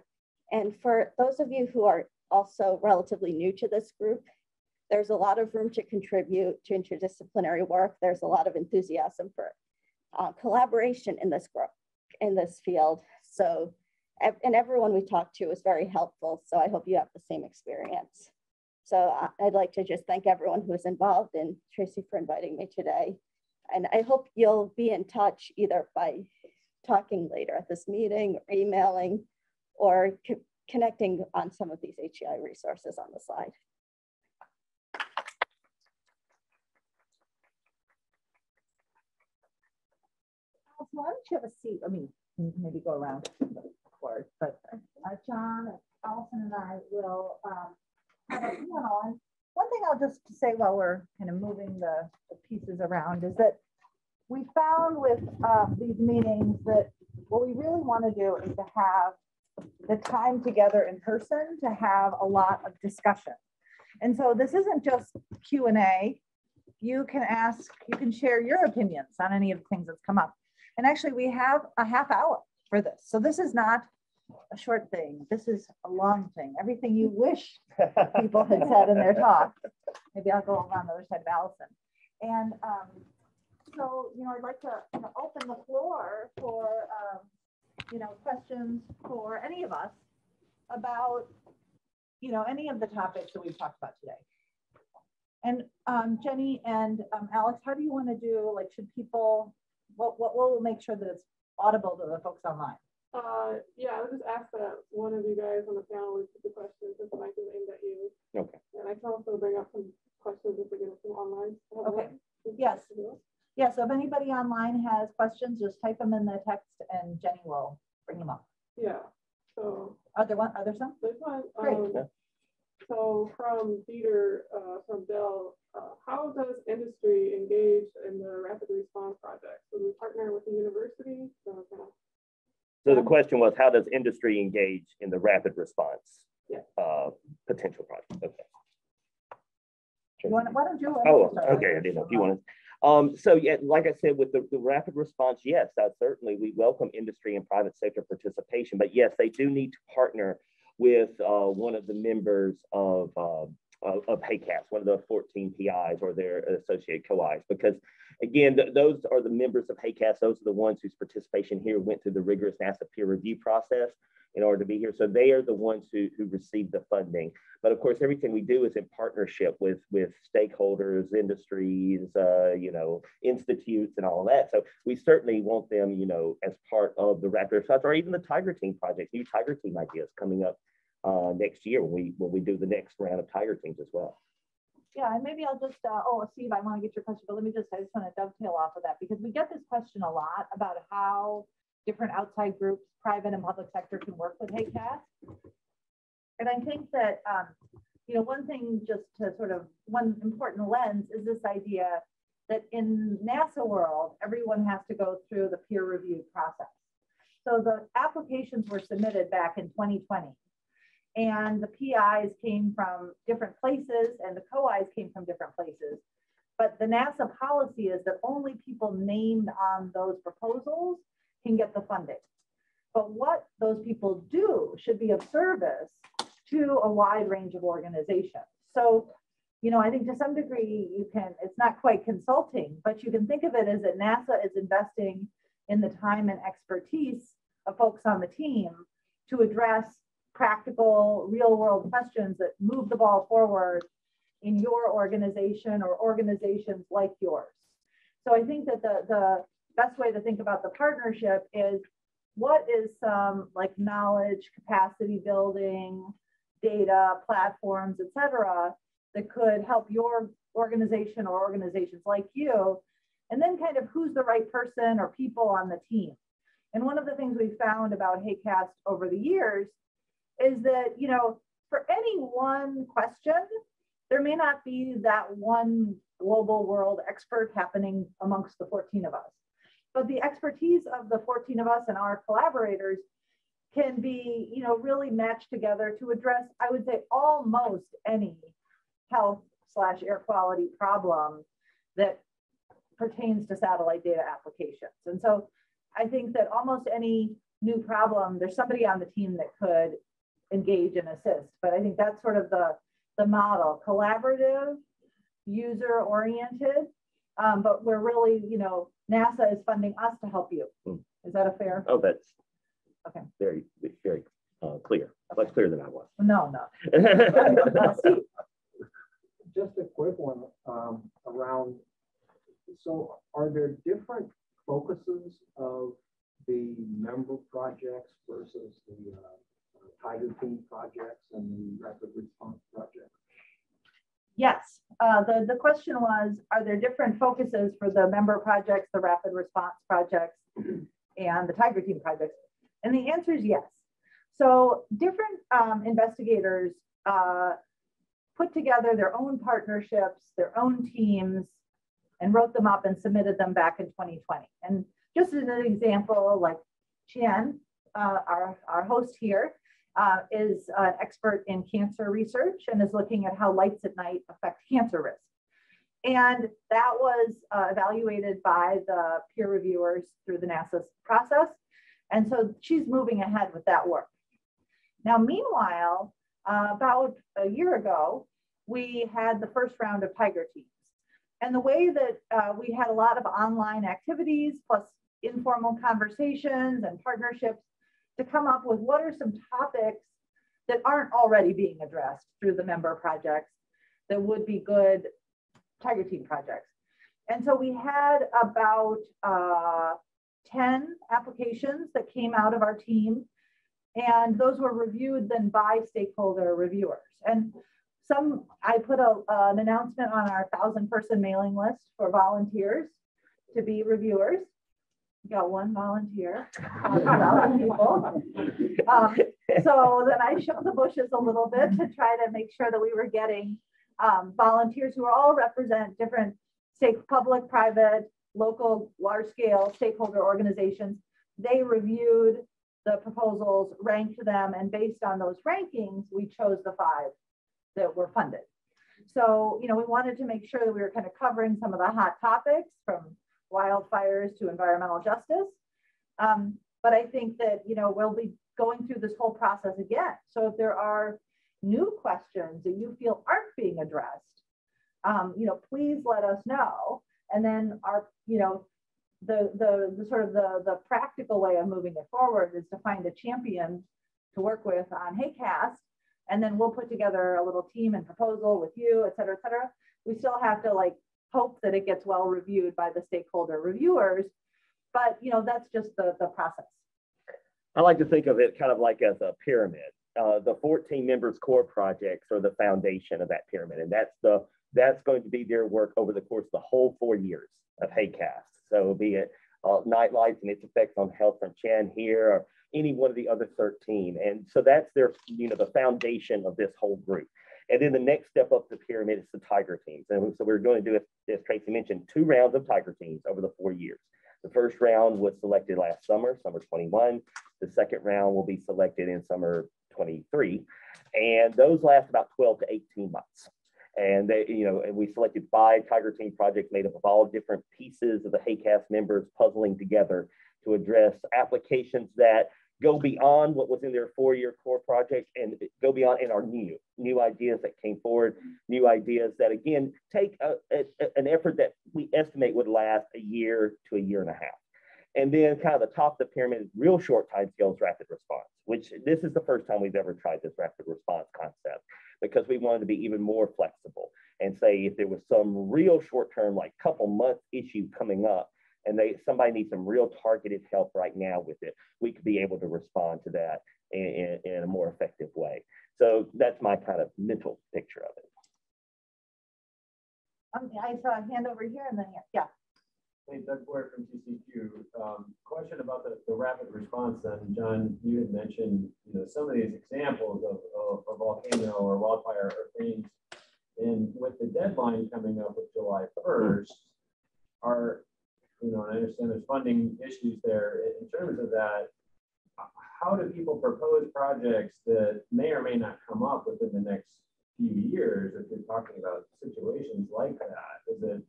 And for those of you who are also relatively new to this group, there's a lot of room to contribute to interdisciplinary work. There's a lot of enthusiasm for collaboration in this field. So, and everyone we talked to was very helpful. So I hope you have the same experience. So I'd like to just thank everyone who was involved and Tracey for inviting me today. And I hope you'll be in touch either by talking later at this meeting, or emailing, or connecting on some of these HEI resources on the slide. Why don't you have a seat? I mean, maybe go around the board, but John, Allison, and I will have a panel. One thing I'll just say while we're kind of moving the pieces around is that we found with these meetings that what we really want to do is to have the time together in person to have a lot of discussion. And so this isn't just Q&A. You can ask, you can share your opinions on any of the things that's come up. And actually we have a half hour for this. So this is not a short thing. This is a long thing. Everything you wish people had said in their talk. Maybe I'll go around the other side of Allison. And so, I'd like to open the floor for, questions for any of us about, any of the topics that we've talked about today. And Jenny and Alex, how do you want to do, like, should people, what will make sure that it's audible to the folks online? Yeah, I would just ask that one of you guys on the panel would put the questions if the mic is aimed at you. Okay. And I can also bring up some questions if we get some online. Okay. Yes. Yeah, so if anybody online has questions, just type them in the text and Jenny will bring them up. Yeah. So are there some? There's one. Great. So from Peter from Dell, how does industry engage in the rapid response project? So we partner with the university. So the question was, how does industry engage in the rapid response potential project? Okay. Why don't you? Oh, okay. I didn't know if you wanted. So yeah, like I said, with the rapid response, yes, certainly we welcome industry and private sector participation, but yes, they do need to partner with one of the members of of HAQAST, one of the 14 PIs or their associate co-Is, because again, those are the members of HAQAST. Those are the ones whose participation here went through the rigorous NASA peer review process in order to be here. So they are the ones who receive the funding. But of course, everything we do is in partnership with stakeholders, industries, you know, institutes and all of that. So we certainly want them, you know, as part of the rapid response, or even the Tiger Team project, new Tiger Team ideas coming up next year when we do the next round of Tiger Teams as well. Yeah, and maybe I'll just, Steve, I want to get your question, but I just want to dovetail off of that, because we get this question a lot about how different outside groups, private and public sector, can work with HAQAST. And I think that, you know, one thing just to sort of, one important lens is this idea that in NASA world, everyone has to go through the peer review process. So the applications were submitted back in 2020. And the PIs came from different places and the co-Is came from different places. But the NASA policy is that only people named on those proposals can get the funding. But what those people do should be of service to a wide range of organizations. So, you know, I think to some degree you can, it's not quite consulting, but you can think of it as that NASA is investing in the time and expertise of folks on the team to address practical, real world questions that move the ball forward in your organization or organizations like yours. So I think that the best way to think about the partnership is, what is some like knowledge, capacity building, data, platforms, et cetera, that could help your organization or organizations like you, and then kind of who's the right person or people on the team. And one of the things we found about HAQAST over the years is that, you know, for any one question, there may not be that one global world expert happening amongst the 14 of us. But the expertise of the 14 of us and our collaborators can be, you know, really matched together to address, I would say, almost any health/air quality problem that pertains to satellite data applications. And so I think that almost any new problem, there's somebody on the team that could engage and assist. But I think that's sort of the model: collaborative, user-oriented, but we're really, you know, NASA is funding us to help you. Is that a fair? Oh, that's okay. Very, very clear. Okay. Much clearer than I was. No. Steve. Just a quick one around. So, are there different focuses of the member projects versus the Tiger Team projects and the rapid response projects? Yes. The question was, are there different focuses for the member projects, the rapid response projects, and the Tiger Team projects? And the answer is yes. So different investigators put together their own partnerships, their own teams, and wrote them up and submitted them back in 2020. And just as an example, like Qian, our host here, is an expert in cancer research and is looking at how lights at night affect cancer risk. And that was evaluated by the peer reviewers through the NASA process. And so she's moving ahead with that work. Now, meanwhile, about a year ago, we had the first round of Tiger Teams. And the way that we had a lot of online activities plus informal conversations and partnerships to come up with what are some topics that aren't already being addressed through the member projects that would be good Tiger Team projects. And so we had about 10 applications that came out of our team, and those were reviewed then by stakeholder reviewers. And I put an announcement on our 1,000-person mailing list for volunteers to be reviewers. Got one volunteer, people. So then I shook the bushes a little bit to try to make sure that we were getting volunteers who all represent different public, private, local, large-scale stakeholder organizations. They reviewed the proposals, ranked them, and based on those rankings, we chose the 5 that were funded. So, you know, we wanted to make sure that we were kind of covering some of the hot topics, from wildfires to environmental justice. But I think that, you know, we'll be going through this whole process again. So if there are new questions that you feel aren't being addressed, please let us know. And then the practical way of moving it forward is to find a champion to work with on HAQAST, and then we'll put together a little team and proposal with you, et cetera, et cetera. We still have to hope that it gets well reviewed by the stakeholder reviewers, but that's just the process. I like to think of it kind of like as a pyramid. The 14 members core projects are the foundation of that pyramid, and that's going to be their work over the course of the whole 4 years of HAQAST. So be it nightlights and its effects on health from Qian here, or any one of the other 13. And so that's their, the foundation of this whole group. And then the next step up the pyramid is the tiger teams. And so we're going to do, as Tracey mentioned, 2 rounds of tiger teams over the 4 years. The first round was selected last summer, summer 21. The second round will be selected in summer 23. And those last about 12 to 18 months. And they, and we selected 5 tiger team projects made up of all different pieces of the HAQAST members puzzling together to address applications that go beyond what was in their 4-year core project and go beyond and are new ideas that came forward, new ideas that again take an effort that we estimate would last a year to a year and a half. And then kind of the top of the pyramid is real short timescales rapid response, which this is the first time we've ever tried this rapid response concept, because we wanted to be even more flexible and say if there was some real short-term, like couple month issue coming up and somebody needs some real targeted help right now with it, we could be able to respond to that in a more effective way. So that's my kind of mental picture of it. I saw a hand over here and then, yeah. Hey, Doug Boyer from TCQ. Question about the rapid response then. John, you had mentioned some of these examples of volcano or wildfire or things. And with the deadline coming up with July 1st, and I understand there's funding issues there. In terms of that, how do people propose projects that may or may not come up within the next few years if you're talking about situations like that? Is it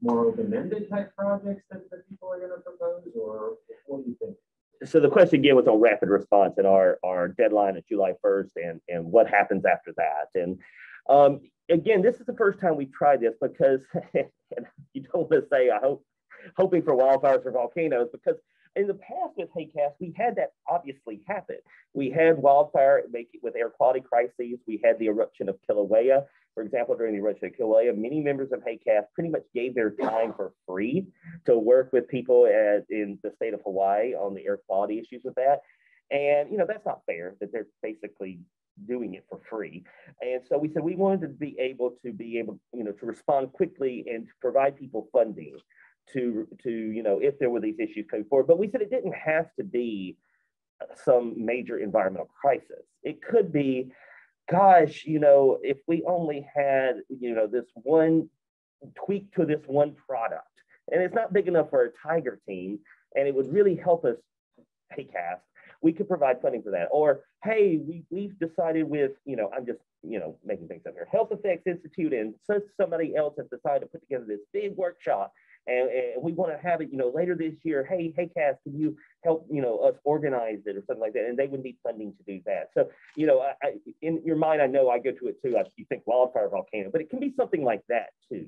more open-ended type projects that people are going to propose, or what do you think? So the question again was on rapid response and our deadline of July 1st and what happens after that. And again, this is the first time we've tried this because and you don't want to say hoping for wildfires or volcanoes, because in the past with HAQAST, we had that obviously happen. We had wildfire with air quality crises. We had the eruption of Kilauea. For example, during the eruption of Kilauea, many members of HAQAST pretty much gave their time for free to work with people in the state of Hawaii on the air quality issues with that. And, that's not fair that they're basically doing it for free. And so we said we wanted to be able to respond quickly and to provide people funding to if there were these issues coming forward. But we said it didn't have to be some major environmental crisis. It could be, gosh, if we only had, this one tweak to this one product, and it's not big enough for a tiger team, and it would really help us, HAQAST, we could provide funding for that. Or, hey, we've decided with, I'm just, making things up here, Health Effects Institute and somebody else has decided to put together this big workshop, and we want to have it, later this year. Hey, HAQAST, can you help, us organize it or something like that? And they would need funding to do that. So, in your mind, I know I go to it too. You think wildfire, volcano, but it can be something like that too.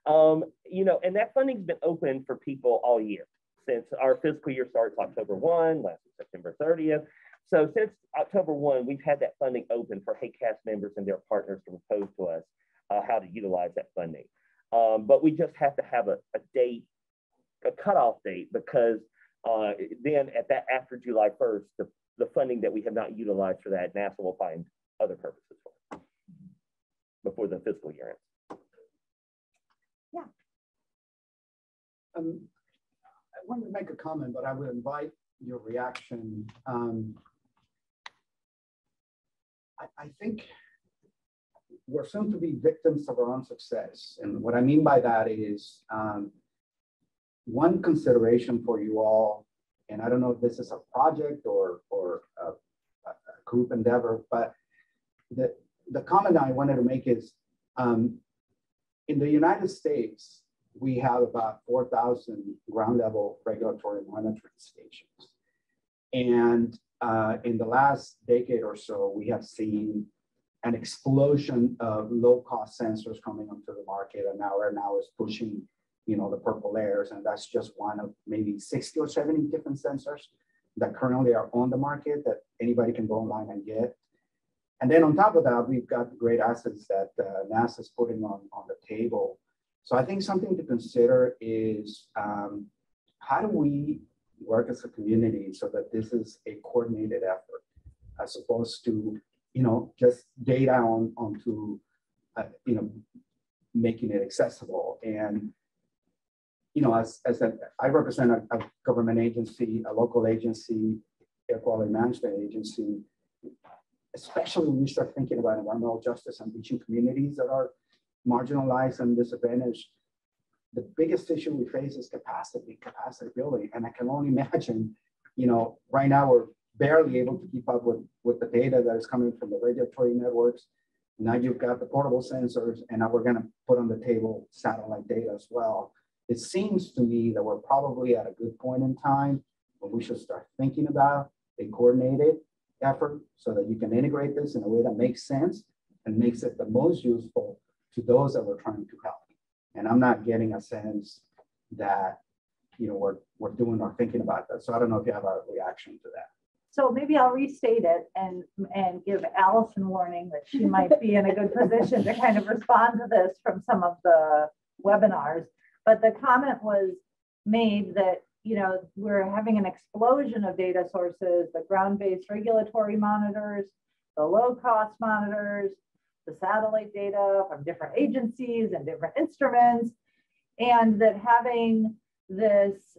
And that funding's been open for people all year since our fiscal year starts October 1, last September 30th. So since October 1, we've had that funding open for HAQAST members and their partners to propose to us how to utilize that funding. But we just have to have a date, a cutoff date, because then after July 1st, the funding that we have not utilized for that, NASA will find other purposes for it before the fiscal year ends. Yeah. I wanted to make a comment, but I would invite your reaction. I think we're soon to be victims of our own success. And what I mean by that is one consideration for you all, and I don't know if this is a project or a group endeavor, but the comment I wanted to make is in the United States, we have about 4,000 ground level regulatory monitoring stations. And in the last decade or so, we have seen an explosion of low-cost sensors coming onto the market, and now is pushing, you know, the purple layers, and that's just one of maybe 60 or 70 different sensors that currently are on the market that anybody can go online and get. And then on top of that, we've got great assets that NASA is putting on the table. So I think something to consider is how do we work as a community so that this is a coordinated effort, as opposed to, you know, just data onto, you know, making it accessible. And, you know, I represent a government agency, a local agency, air quality management agency, especially when we start thinking about environmental justice and reaching communities that are marginalized and disadvantaged. The biggest issue we face is capacity building. And I can only imagine, you know, right now we're barely able to keep up with the data that is coming from the regulatory networks. Now you've got the portable sensors, and now we're going to put on the table satellite data as well. It seems to me that we're probably at a good point in time where we should start thinking about a coordinated effort so that you can integrate this in a way that makes sense and makes it the most useful to those that we're trying to help. And I'm not getting a sense that, you know, we're doing or thinking about that. So I don't know if you have a reaction to that. So maybe I'll restate it and give Allison warning that she might be in a good position to kind of respond to this from some of the webinars. But the comment was made that, you know, we're having an explosion of data sources, the ground-based regulatory monitors, the low-cost monitors, the satellite data from different agencies and different instruments, and that having this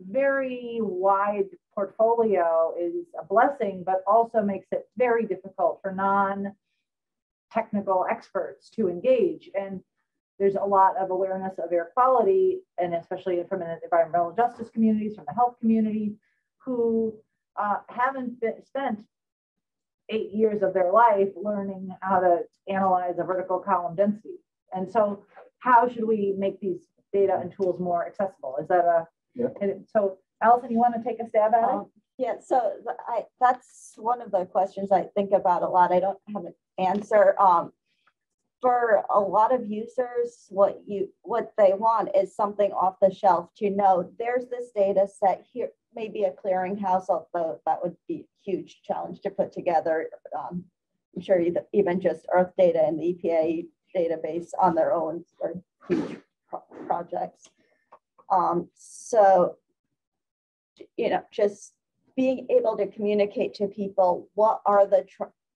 very wide portfolio is a blessing, but also makes it very difficult for non-technical experts to engage. And there's a lot of awareness of air quality, and especially from an environmental justice communities, from the health community, who haven't spent 8 years of their life learning how to analyze a vertical column density. And so how should we make these data and tools more accessible? Is that a, so Allison, you want to take a stab at it? Yeah, so that's one of the questions I think about a lot. I don't have an answer. For a lot of users, what they want is something off the shelf to know there's this data set here, maybe a clearinghouse, although that would be a huge challenge to put together. I'm sure even just Earth data and the EPA database on their own are huge projects. So, you know, just being able to communicate to people what are the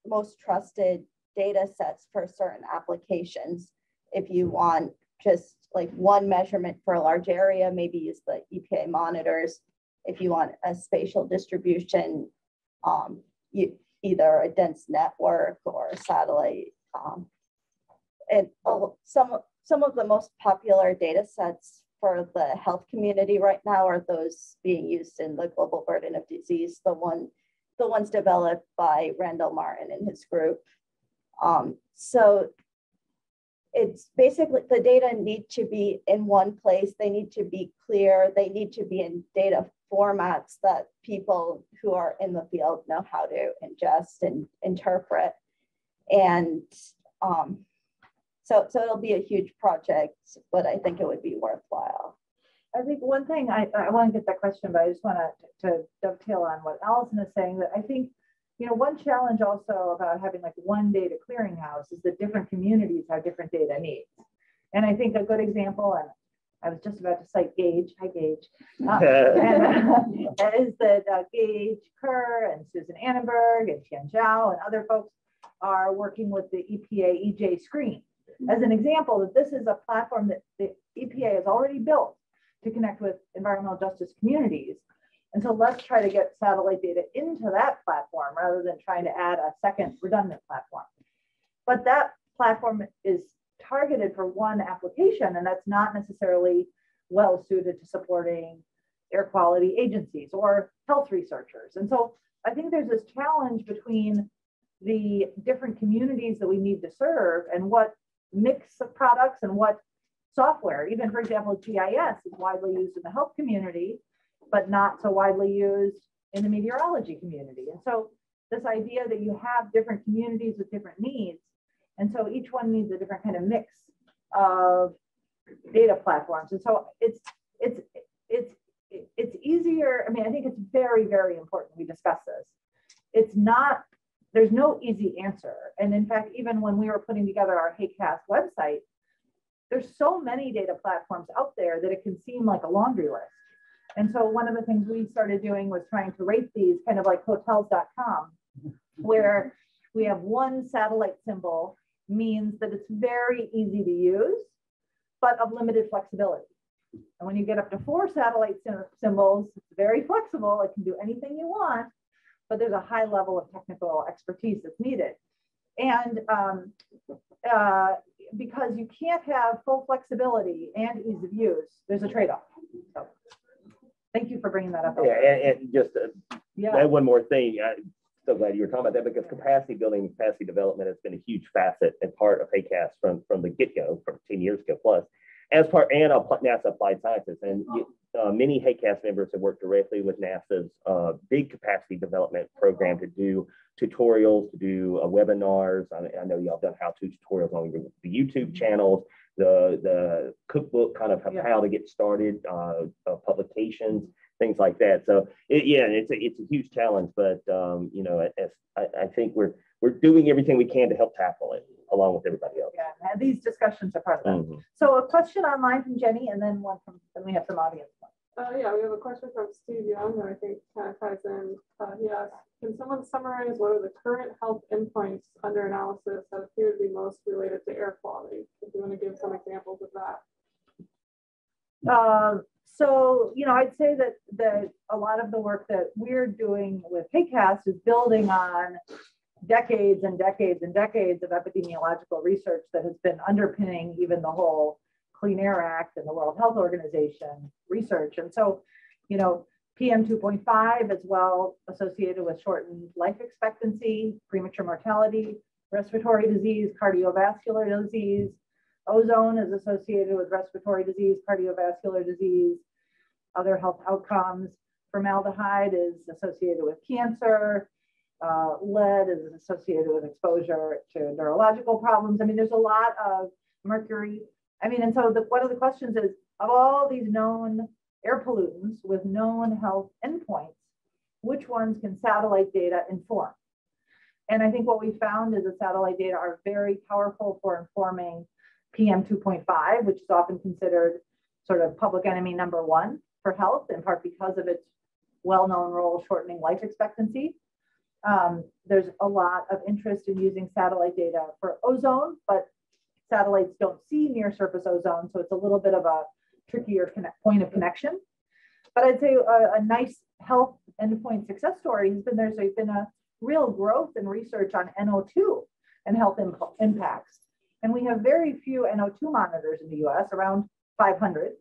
most trusted data sets for certain applications. If you want just like one measurement for a large area, maybe use the EPA monitors. If you want a spatial distribution, either a dense network or a satellite. And some of the most popular data sets for the health community right now are those being used in the global burden of disease, the ones developed by Randall Martin and his group. So it's basically the data need to be in one place. They need to be clear. They need to be in data formats that people who are in the field know how to ingest and interpret. And so it'll be a huge project, but I think it would be worthwhile. I think one thing, I want to get that question, but I just want to dovetail on what Allison is saying, that I think, you know, one challenge also about having like one data clearinghouse is that different communities have different data needs. And I think a good example, and I was just about to cite Gage, hi Gage, is that Gage Kerr and Susan Annenberg and Qian Xiao and other folks are working with the EPA EJ Screen. As an example, that this is a platform that the EPA has already built to connect with environmental justice communities. And so let's try to get satellite data into that platform rather than trying to add a second redundant platform. But that platform is targeted for one application, and that's not necessarily well suited to supporting air quality agencies or health researchers. And so I think there's this challenge between the different communities that we need to serve and what mix of products and what software. Even, for example, GIS is widely used in the health community, but not so widely used in the meteorology community. And so this idea that you have different communities with different needs. And so each one needs a different kind of mix of data platforms. And so it's easier. I mean, I think it's very, very important we discuss this. It's not, there's no easy answer. And in fact, even when we were putting together our HAQAST website, there's so many data platforms out there that it can seem like a laundry list. And so one of the things we started doing was trying to rate these kind of like hotels.com, where we have one satellite symbol means that it's very easy to use, but of limited flexibility. And when you get up to 4 satellite symbols, it's very flexible. It can do anything you want, but there's a high level of technical expertise that's needed. And because you can't have full flexibility and ease of use, there's a trade-off. So thank you for bringing that up. Yeah, and just add one more thing. I'm so glad you were talking about that, because capacity building, capacity development has been a huge facet and part of HAQAST from the get-go, from 10 years ago plus, as part and NASA Applied Sciences. And many HAQAST members have worked directly with NASA's big capacity development program to do tutorials, to do webinars. I know y'all done how-to tutorials on the YouTube channels, the cookbook, kind of how to get started, publications, things like that. So it's a huge challenge, but you know, I think we're doing everything we can to help tackle it along with everybody else. Yeah, and these discussions are part of that. So a question online from Jenny, and then then we have some audience. Yeah, we have a question from Steve Young that I think kind of ties in. He asked, can someone summarize what are the current health endpoints under analysis that appear to be most related to air quality? If you want to give some examples of that. So, you know, I'd say that a lot of the work that we're doing with HAQAST is building on decades and decades and decades of epidemiological research that has been underpinning even the whole Clean Air Act and the World Health Organization research. And so, you know, PM 2.5 is well associated with shortened life expectancy, premature mortality, respiratory disease, cardiovascular disease. Ozone is associated with respiratory disease, cardiovascular disease, other health outcomes. Formaldehyde is associated with cancer. Lead is associated with exposure to neurological problems. I mean, there's a lot of mercury. I mean, and so one of the questions is, of all these known air pollutants with known health endpoints, which ones can satellite data inform? And I think what we found is that satellite data are very powerful for informing PM 2.5, which is often considered sort of public enemy #1 for health, in part because of its well-known role shortening life expectancy. There's a lot of interest in using satellite data for ozone, but satellites don't see near surface ozone, so it's a little bit of a trickier point of connection. But I'd say a nice health endpoint success story has been there's been a real growth in research on NO2 and health impacts. And we have very few NO2 monitors in the US, around 500,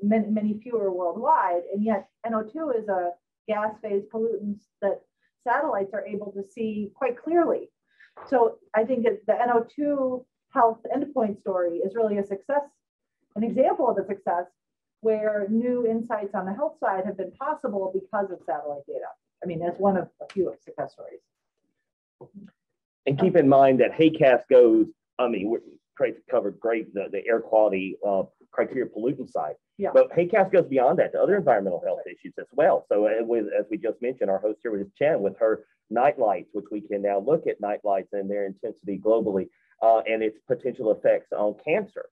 many fewer worldwide. And yet NO2 is a gas phase pollutant that satellites are able to see quite clearly. So I think the NO2 health endpoint story is really a success, an example of a success where new insights on the health side have been possible because of satellite data. I mean, that's one of a few success stories. And keep in mind that HAQAST goes, I mean, Tracey covered great the air quality criteria pollutant side. Yeah. But HAQAST goes beyond that to other environmental health issues as well. So as we just mentioned, our host here was Qian with her night lights, which we can now look at night lights and their intensity globally and its potential effects on cancer.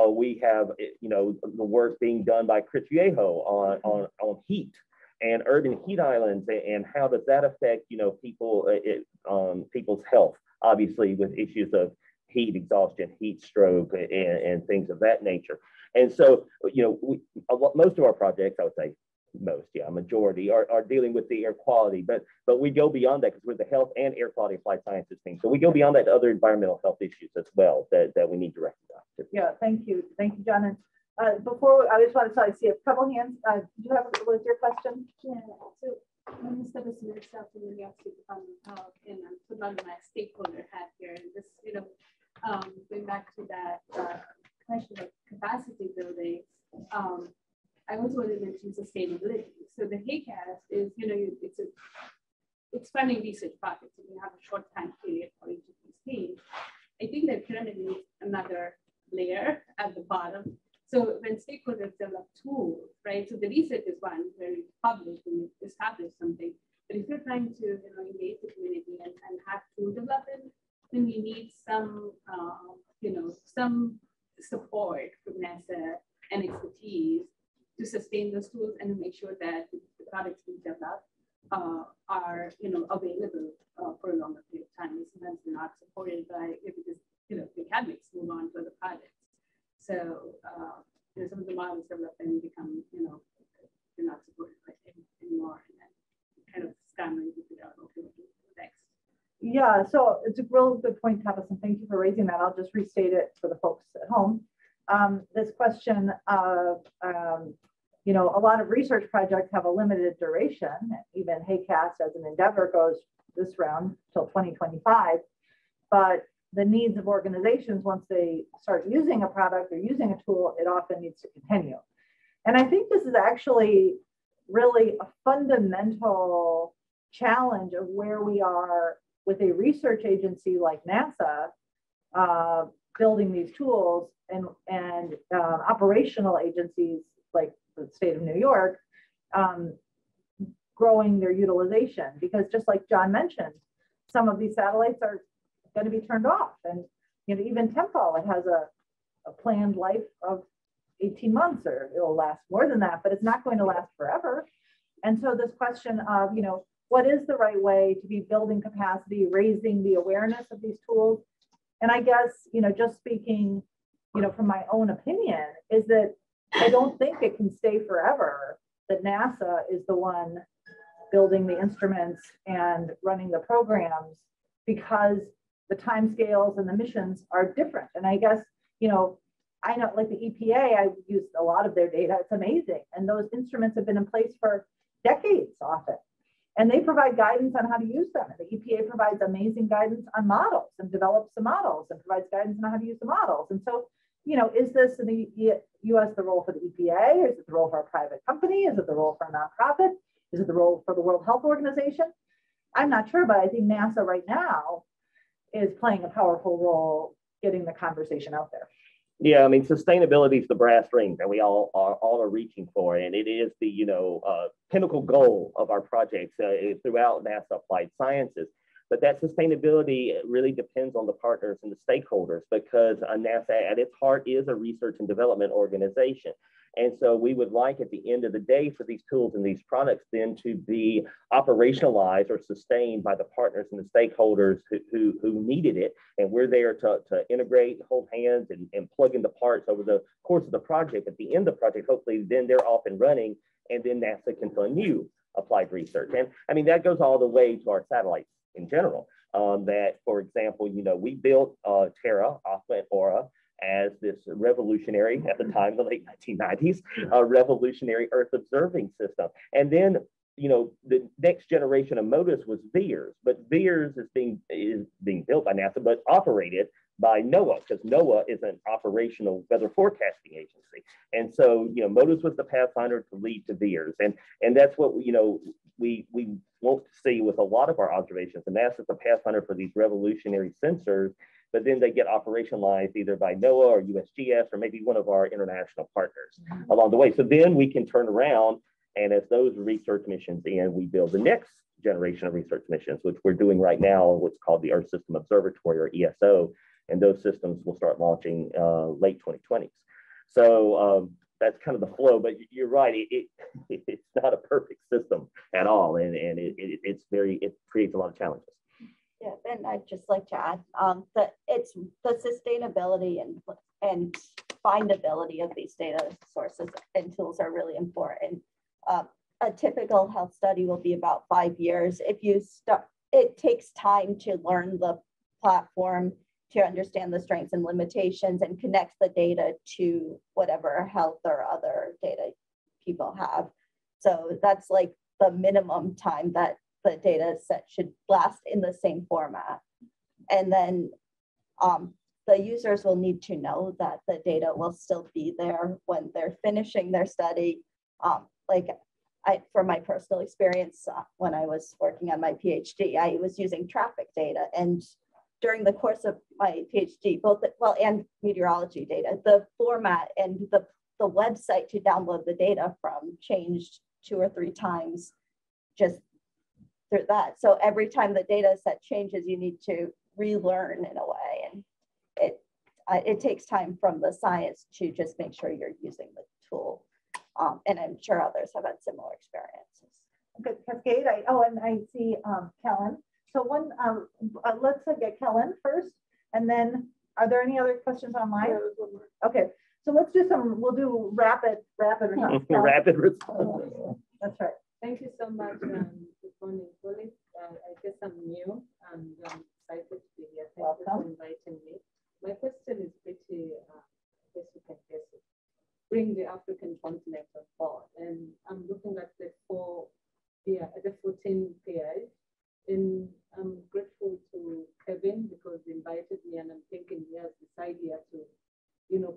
We have, you know, the work being done by Chris Viejo on heat and urban heat islands, and how does that affect, you know, people's health, obviously with issues of heat exhaustion, heat stroke, and things of that nature. And so, you know, most of our projects, I would say majority are dealing with the air quality, but we go beyond that because we're the health and air quality applied sciences team. So we go beyond that to other environmental health issues as well that we need to recognize. Yeah, thank you, John. And before I just want to see a couple hands. Do you have what was your question? Yeah. So Minister was mixed up in the New York State Department of Health, and I'm put on my stakeholder hat here, and this, you know, going back to that question of capacity building. I also want to mention sustainability. So the HAQAST is, you know, it's expanding research projects, and you have a short time period for each of these teams. I think that pyramid needs another layer at the bottom. So when stakeholders develop tools, right? So the research is one where you publish and you establish something. But if you're trying to engage the community and have tool development, then you need some some support from NASA and expertise to sustain those tools and to make sure that the products we develop are available for a longer period of time. Sometimes they're not supported by because the academics move on to other projects. So some of the models develop and become they're not supported by anymore, and then kind of scrambling to figure out okay, what to do next. Yeah, so it's a real good point, Madison. Thank you for raising that. I'll just restate it for the folks at home. This question of, a lot of research projects have a limited duration. Even HAQAST as an endeavor goes this round till 2025. But the needs of organizations, once they start using a product or using a tool, it often needs to continue. And I think this is actually really a fundamental challenge of where we are with a research agency like NASA, building these tools, and operational agencies like the state of New York, growing their utilization. Because just like John mentioned, some of these satellites are going to be turned off. And even Tempo, it has a planned life of 18 months, or it'll last more than that, but it's not going to last forever. And so this question of, what is the right way to be building capacity, raising the awareness of these tools? And I guess, just speaking, from my own opinion, is that I don't think it can stay forever, that NASA is the one building the instruments and running the programs, because the timescales and the missions are different. And I guess, I know like the EPA, I used a lot of their data. It's amazing. And those instruments have been in place for decades often. And they provide guidance on how to use them. And the EPA provides amazing guidance on models and develops the models and provides guidance on how to use the models. And so, is this in the US the role for the EPA? Or is it the role for a private company? Is it the role for a nonprofit? Is it the role for the World Health Organization? I'm not sure, but I think NASA right now is playing a powerful role getting the conversation out there. Yeah, I mean, sustainability is the brass ring that we all are reaching for, and it is the pinnacle goal of our projects throughout NASA Applied Sciences. But that sustainability really depends on the partners and the stakeholders, because NASA at its heart is a research and development organization. And so we would like at the end of the day for these tools and these products then to be operationalized or sustained by the partners and the stakeholders who needed it. And we're there to integrate, hold hands, and plug in the parts over the course of the project. At the end of the project, hopefully then they're off and running, and then NASA can fund new applied research. And I mean, that goes all the way to our satellites in general. That, for example, we built Terra, Alpha, and Aura as this revolutionary, at the time, the late 1990s, revolutionary Earth observing system. And then, the next generation of MODIS was VEERS, but VEERS is being built by NASA, but operated by NOAA, because NOAA is an operational weather forecasting agency. And so, MODIS was the pathfinder to lead to VEERS. And that's what, we want to see with a lot of our observations. And NASA's the pathfinder for these revolutionary sensors, but then they get operationalized either by NOAA or USGS or maybe one of our international partners along the way. So then we can turn around, and as those research missions end, we build the next generation of research missions, which we're doing right now, what's called the Earth System Observatory, or ESO, and those systems will start launching late 2020s. So that's kind of the flow, but you're right, it's not a perfect system at all, and it creates a lot of challenges. Yeah, and I'd just like to add that it's the sustainability and findability of these data sources and tools are really important. A typical health study will be about 5 years. It takes time to learn the platform, to understand the strengths and limitations, and connect the data to whatever health or other data people have. So that's like the minimum time that the data set should last in the same format. And then the users will need to know that the data will still be there when they're finishing their study. Like from my personal experience, when I was working on my PhD, I was using traffic data, and during the course of my PhD, and meteorology data, the format and the website to download the data from changed 2 or 3 times just through that. So every time the data set changes, you need to relearn in a way, and it takes time from the science to just make sure you're using the tool. And I'm sure others have had similar experiences. Good, Cascade. And I see Kellen. So let's get Kellen first, and then are there any other questions online? Yeah, there's one more. Okay, so let's do we'll do rapid response. Rapid response. That's right. Thank you so much. Good morning, colleagues. I guess I'm new and I'm excited to be here. Thank you for inviting me. My question is pretty, I guess you can guess it. Bring the African continent on board. And I'm looking at the 14 PIs. And I'm grateful to Kevin because he invited me, and I'm thinking he has this idea to,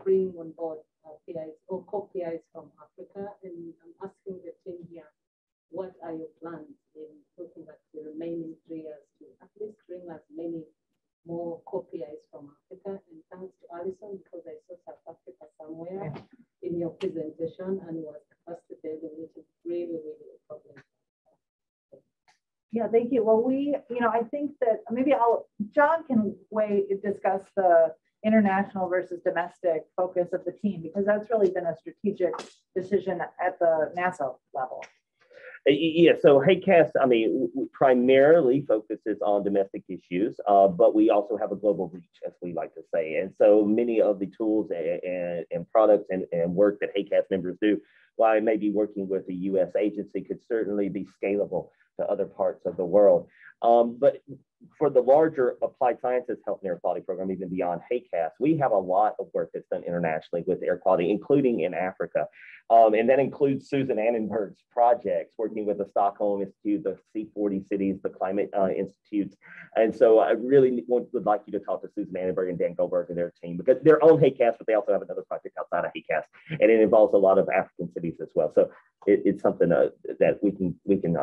bring on board PIs or co-PIs from Africa. And I'm asking the team here, what are your plans in looking at the remaining 3 years to at least bring as many more co-PIs from Africa? And thanks to Allison, because I saw South Africa somewhere in your presentation and was capacity building, which is really, really a problem. Yeah, thank you. Well, I think that maybe John can discuss the international versus domestic focus of the team, because that's really been a strategic decision at the NASA level. Yeah, so HAQAST, primarily focuses on domestic issues, but we also have a global reach, as we like to say. And so many of the tools and products and work that HAQAST members do, while I may be working with a US agency, could certainly be scalable to other parts of the world. But for the larger applied sciences health and air quality program, even beyond HAQAST, we have a lot of work that's done internationally with air quality, including in Africa. And that includes Susan Annenberg's projects, working with the Stockholm Institute, the C40 cities, the climate institutes. And so I really would like you to talk to Susan Annenberg and Dan Goldberg and their team, because they're on HAQAST, but they also have another project outside of HAQAST, and it involves a lot of African cities as well. So it's something that we can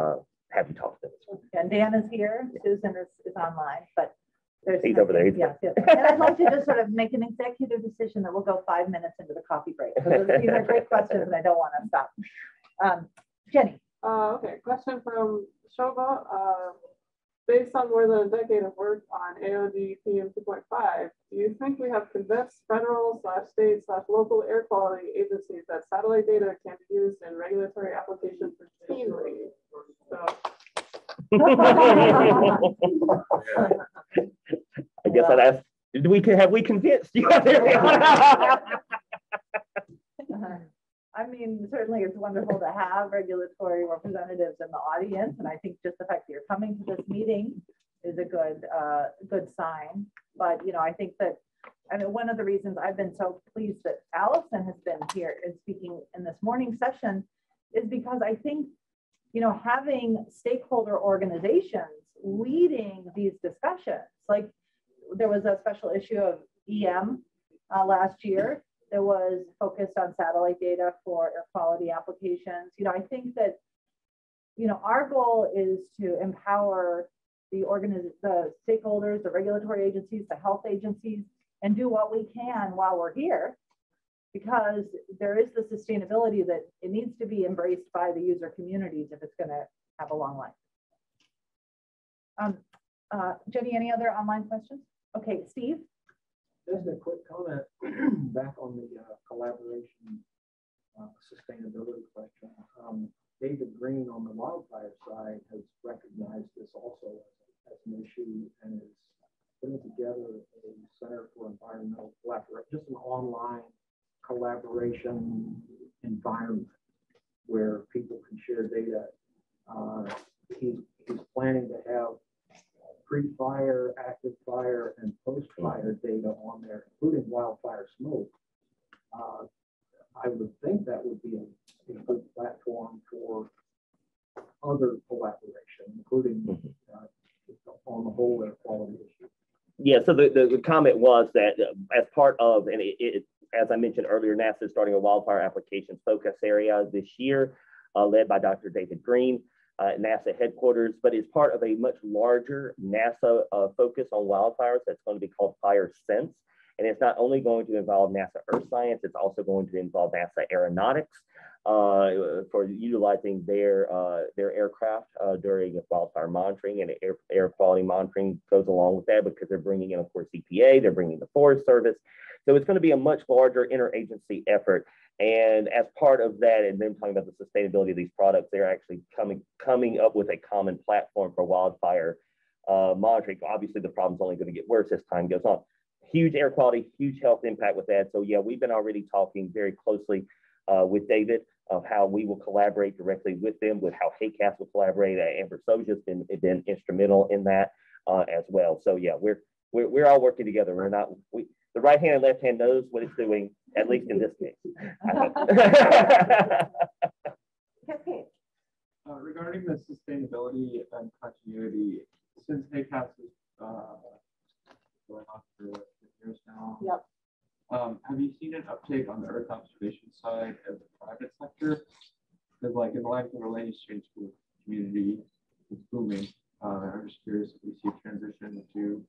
have you talk to them. And Dan is here, Susan is online, but he's over there. Yes. And I'd like to just sort of make an executive decision that we'll go 5 minutes into the coffee break. These are great questions and I don't want to stop. Jenny. Okay, question from Shova. Based on more than a decade of work on AOD PM 2.5, do you think we have convinced federal/state/local air quality agencies that satellite data can be used in regulatory applications routinely? I guess I'd ask, have we convinced you? Certainly it's wonderful to have regulatory representatives in the audience, and I think just the fact that you're coming to this meeting is a good sign. But I think that one of the reasons I've been so pleased that Allison has been here and speaking in this morning session is because I think having stakeholder organizations leading these discussions, like there was a special issue of EM last year. There was focused on satellite data for air quality applications. I think that, our goal is to empower the stakeholders, the regulatory agencies, the health agencies, and do what we can while we're here, because there is the sustainability that it needs to be embraced by the user communities if it's going to have a long life. Jenny, any other online questions? Okay, Steve. Just a quick comment back on the collaboration sustainability question. David Green on the wildfire side has recognized this also as an issue and is putting together a Center for Environmental Collaboration, just an online collaboration environment where people can share data. He's planning to have pre-fire, active fire, and post-fire data on there, including wildfire smoke. I would think that would be a good platform for other collaboration, including on the whole air quality issue. Yeah, so the comment was that as part of, and as I mentioned earlier, NASA is starting a wildfire applications focus area this year. led by Dr. David Green at NASA headquarters, but it's part of a much larger NASA focus on wildfires that's going to be called Fire Sense. And it's not only going to involve NASA Earth Science, it's also going to involve NASA Aeronautics for utilizing their aircraft during wildfire monitoring, and air quality monitoring goes along with that because they're bringing in, of course, EPA, they're bringing the Forest Service. So it's going to be a much larger interagency effort. And as part of that, and then talking about the sustainability of these products, they're actually coming up with a common platform for wildfire monitoring. Obviously, the problem's only going to get worse as time goes on. Huge air quality, huge health impact with that. So yeah, we've been already talking very closely with David of how we will collaborate directly with them, with how HAQAST will collaborate. Amber Soja's been instrumental in that as well. So yeah, we're all working together. The right hand and left hand knows what it's doing, at least in this case. Regarding the sustainability and continuity, since HAQAST is going on for years now, yep. Have you seen an uptake on the Earth observation side of the private sector? Because like in the light of the related change to the community is booming. I'm just curious if we see a transition to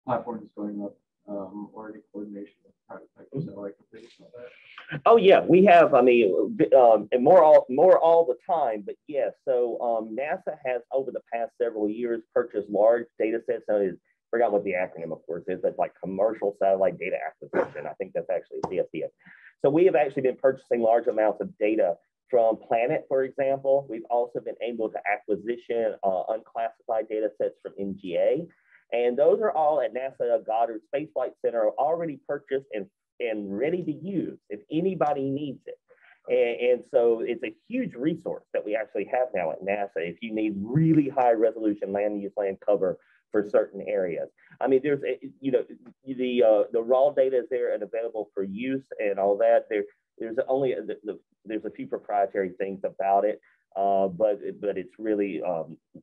platforms going up or any coordination with private sector satellite companies on that. Oh yeah, we have. I mean, and more all the time. But yeah, so NASA has over the past several years purchased large data sets. I forgot what the acronym, of course, is. That's like Commercial Satellite Data Acquisition. I think that's actually CSDF. So we have actually been purchasing large amounts of data from Planet, for example. We've also been able to acquisition unclassified data sets from NGA. And those are all at NASA Goddard Space Flight Center, already purchased and ready to use if anybody needs it. And so it's a huge resource that we actually have now at NASA if you need really high resolution land use land cover for certain areas. I mean, there's, the raw data is there and available for use and all that. There's only, there's a few proprietary things about it. But it's really,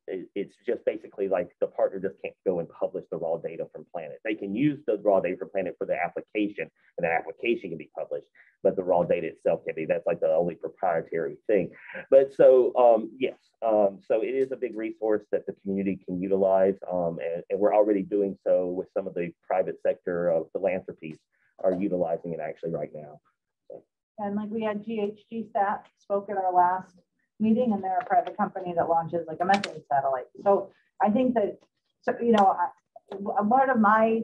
it's just basically like the partner just can't go and publish the raw data from Planet. They can use the raw data from Planet for the application, and the application can be published, but the raw data itself can be. That's like the only proprietary thing. But so, yes, so it is a big resource that the community can utilize, and we're already doing so with some of the private sector philanthropies are utilizing it actually right now. So. And like we had GHGSat spoke at our last meeting, and they're a private company that launches like a methane satellite. So I think that, so, part of my,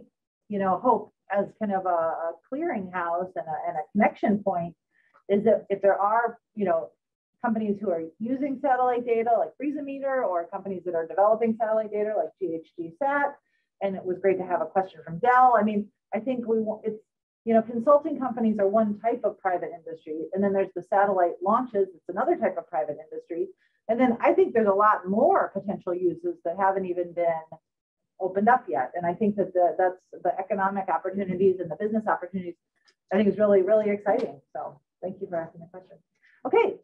hope as kind of a clearinghouse and a connection point is that if there are, companies who are using satellite data like Freezometer, or companies that are developing satellite data like GHGSat, and it was great to have a question from Dell. I mean, I think it's, consulting companies are one type of private industry, and then there's the satellite launches. It's another type of private industry. And then I think there's a lot more potential uses that haven't even been opened up yet. And I think that that's the economic opportunities and the business opportunities, I think is really, really exciting. So thank you for asking the question. Okay,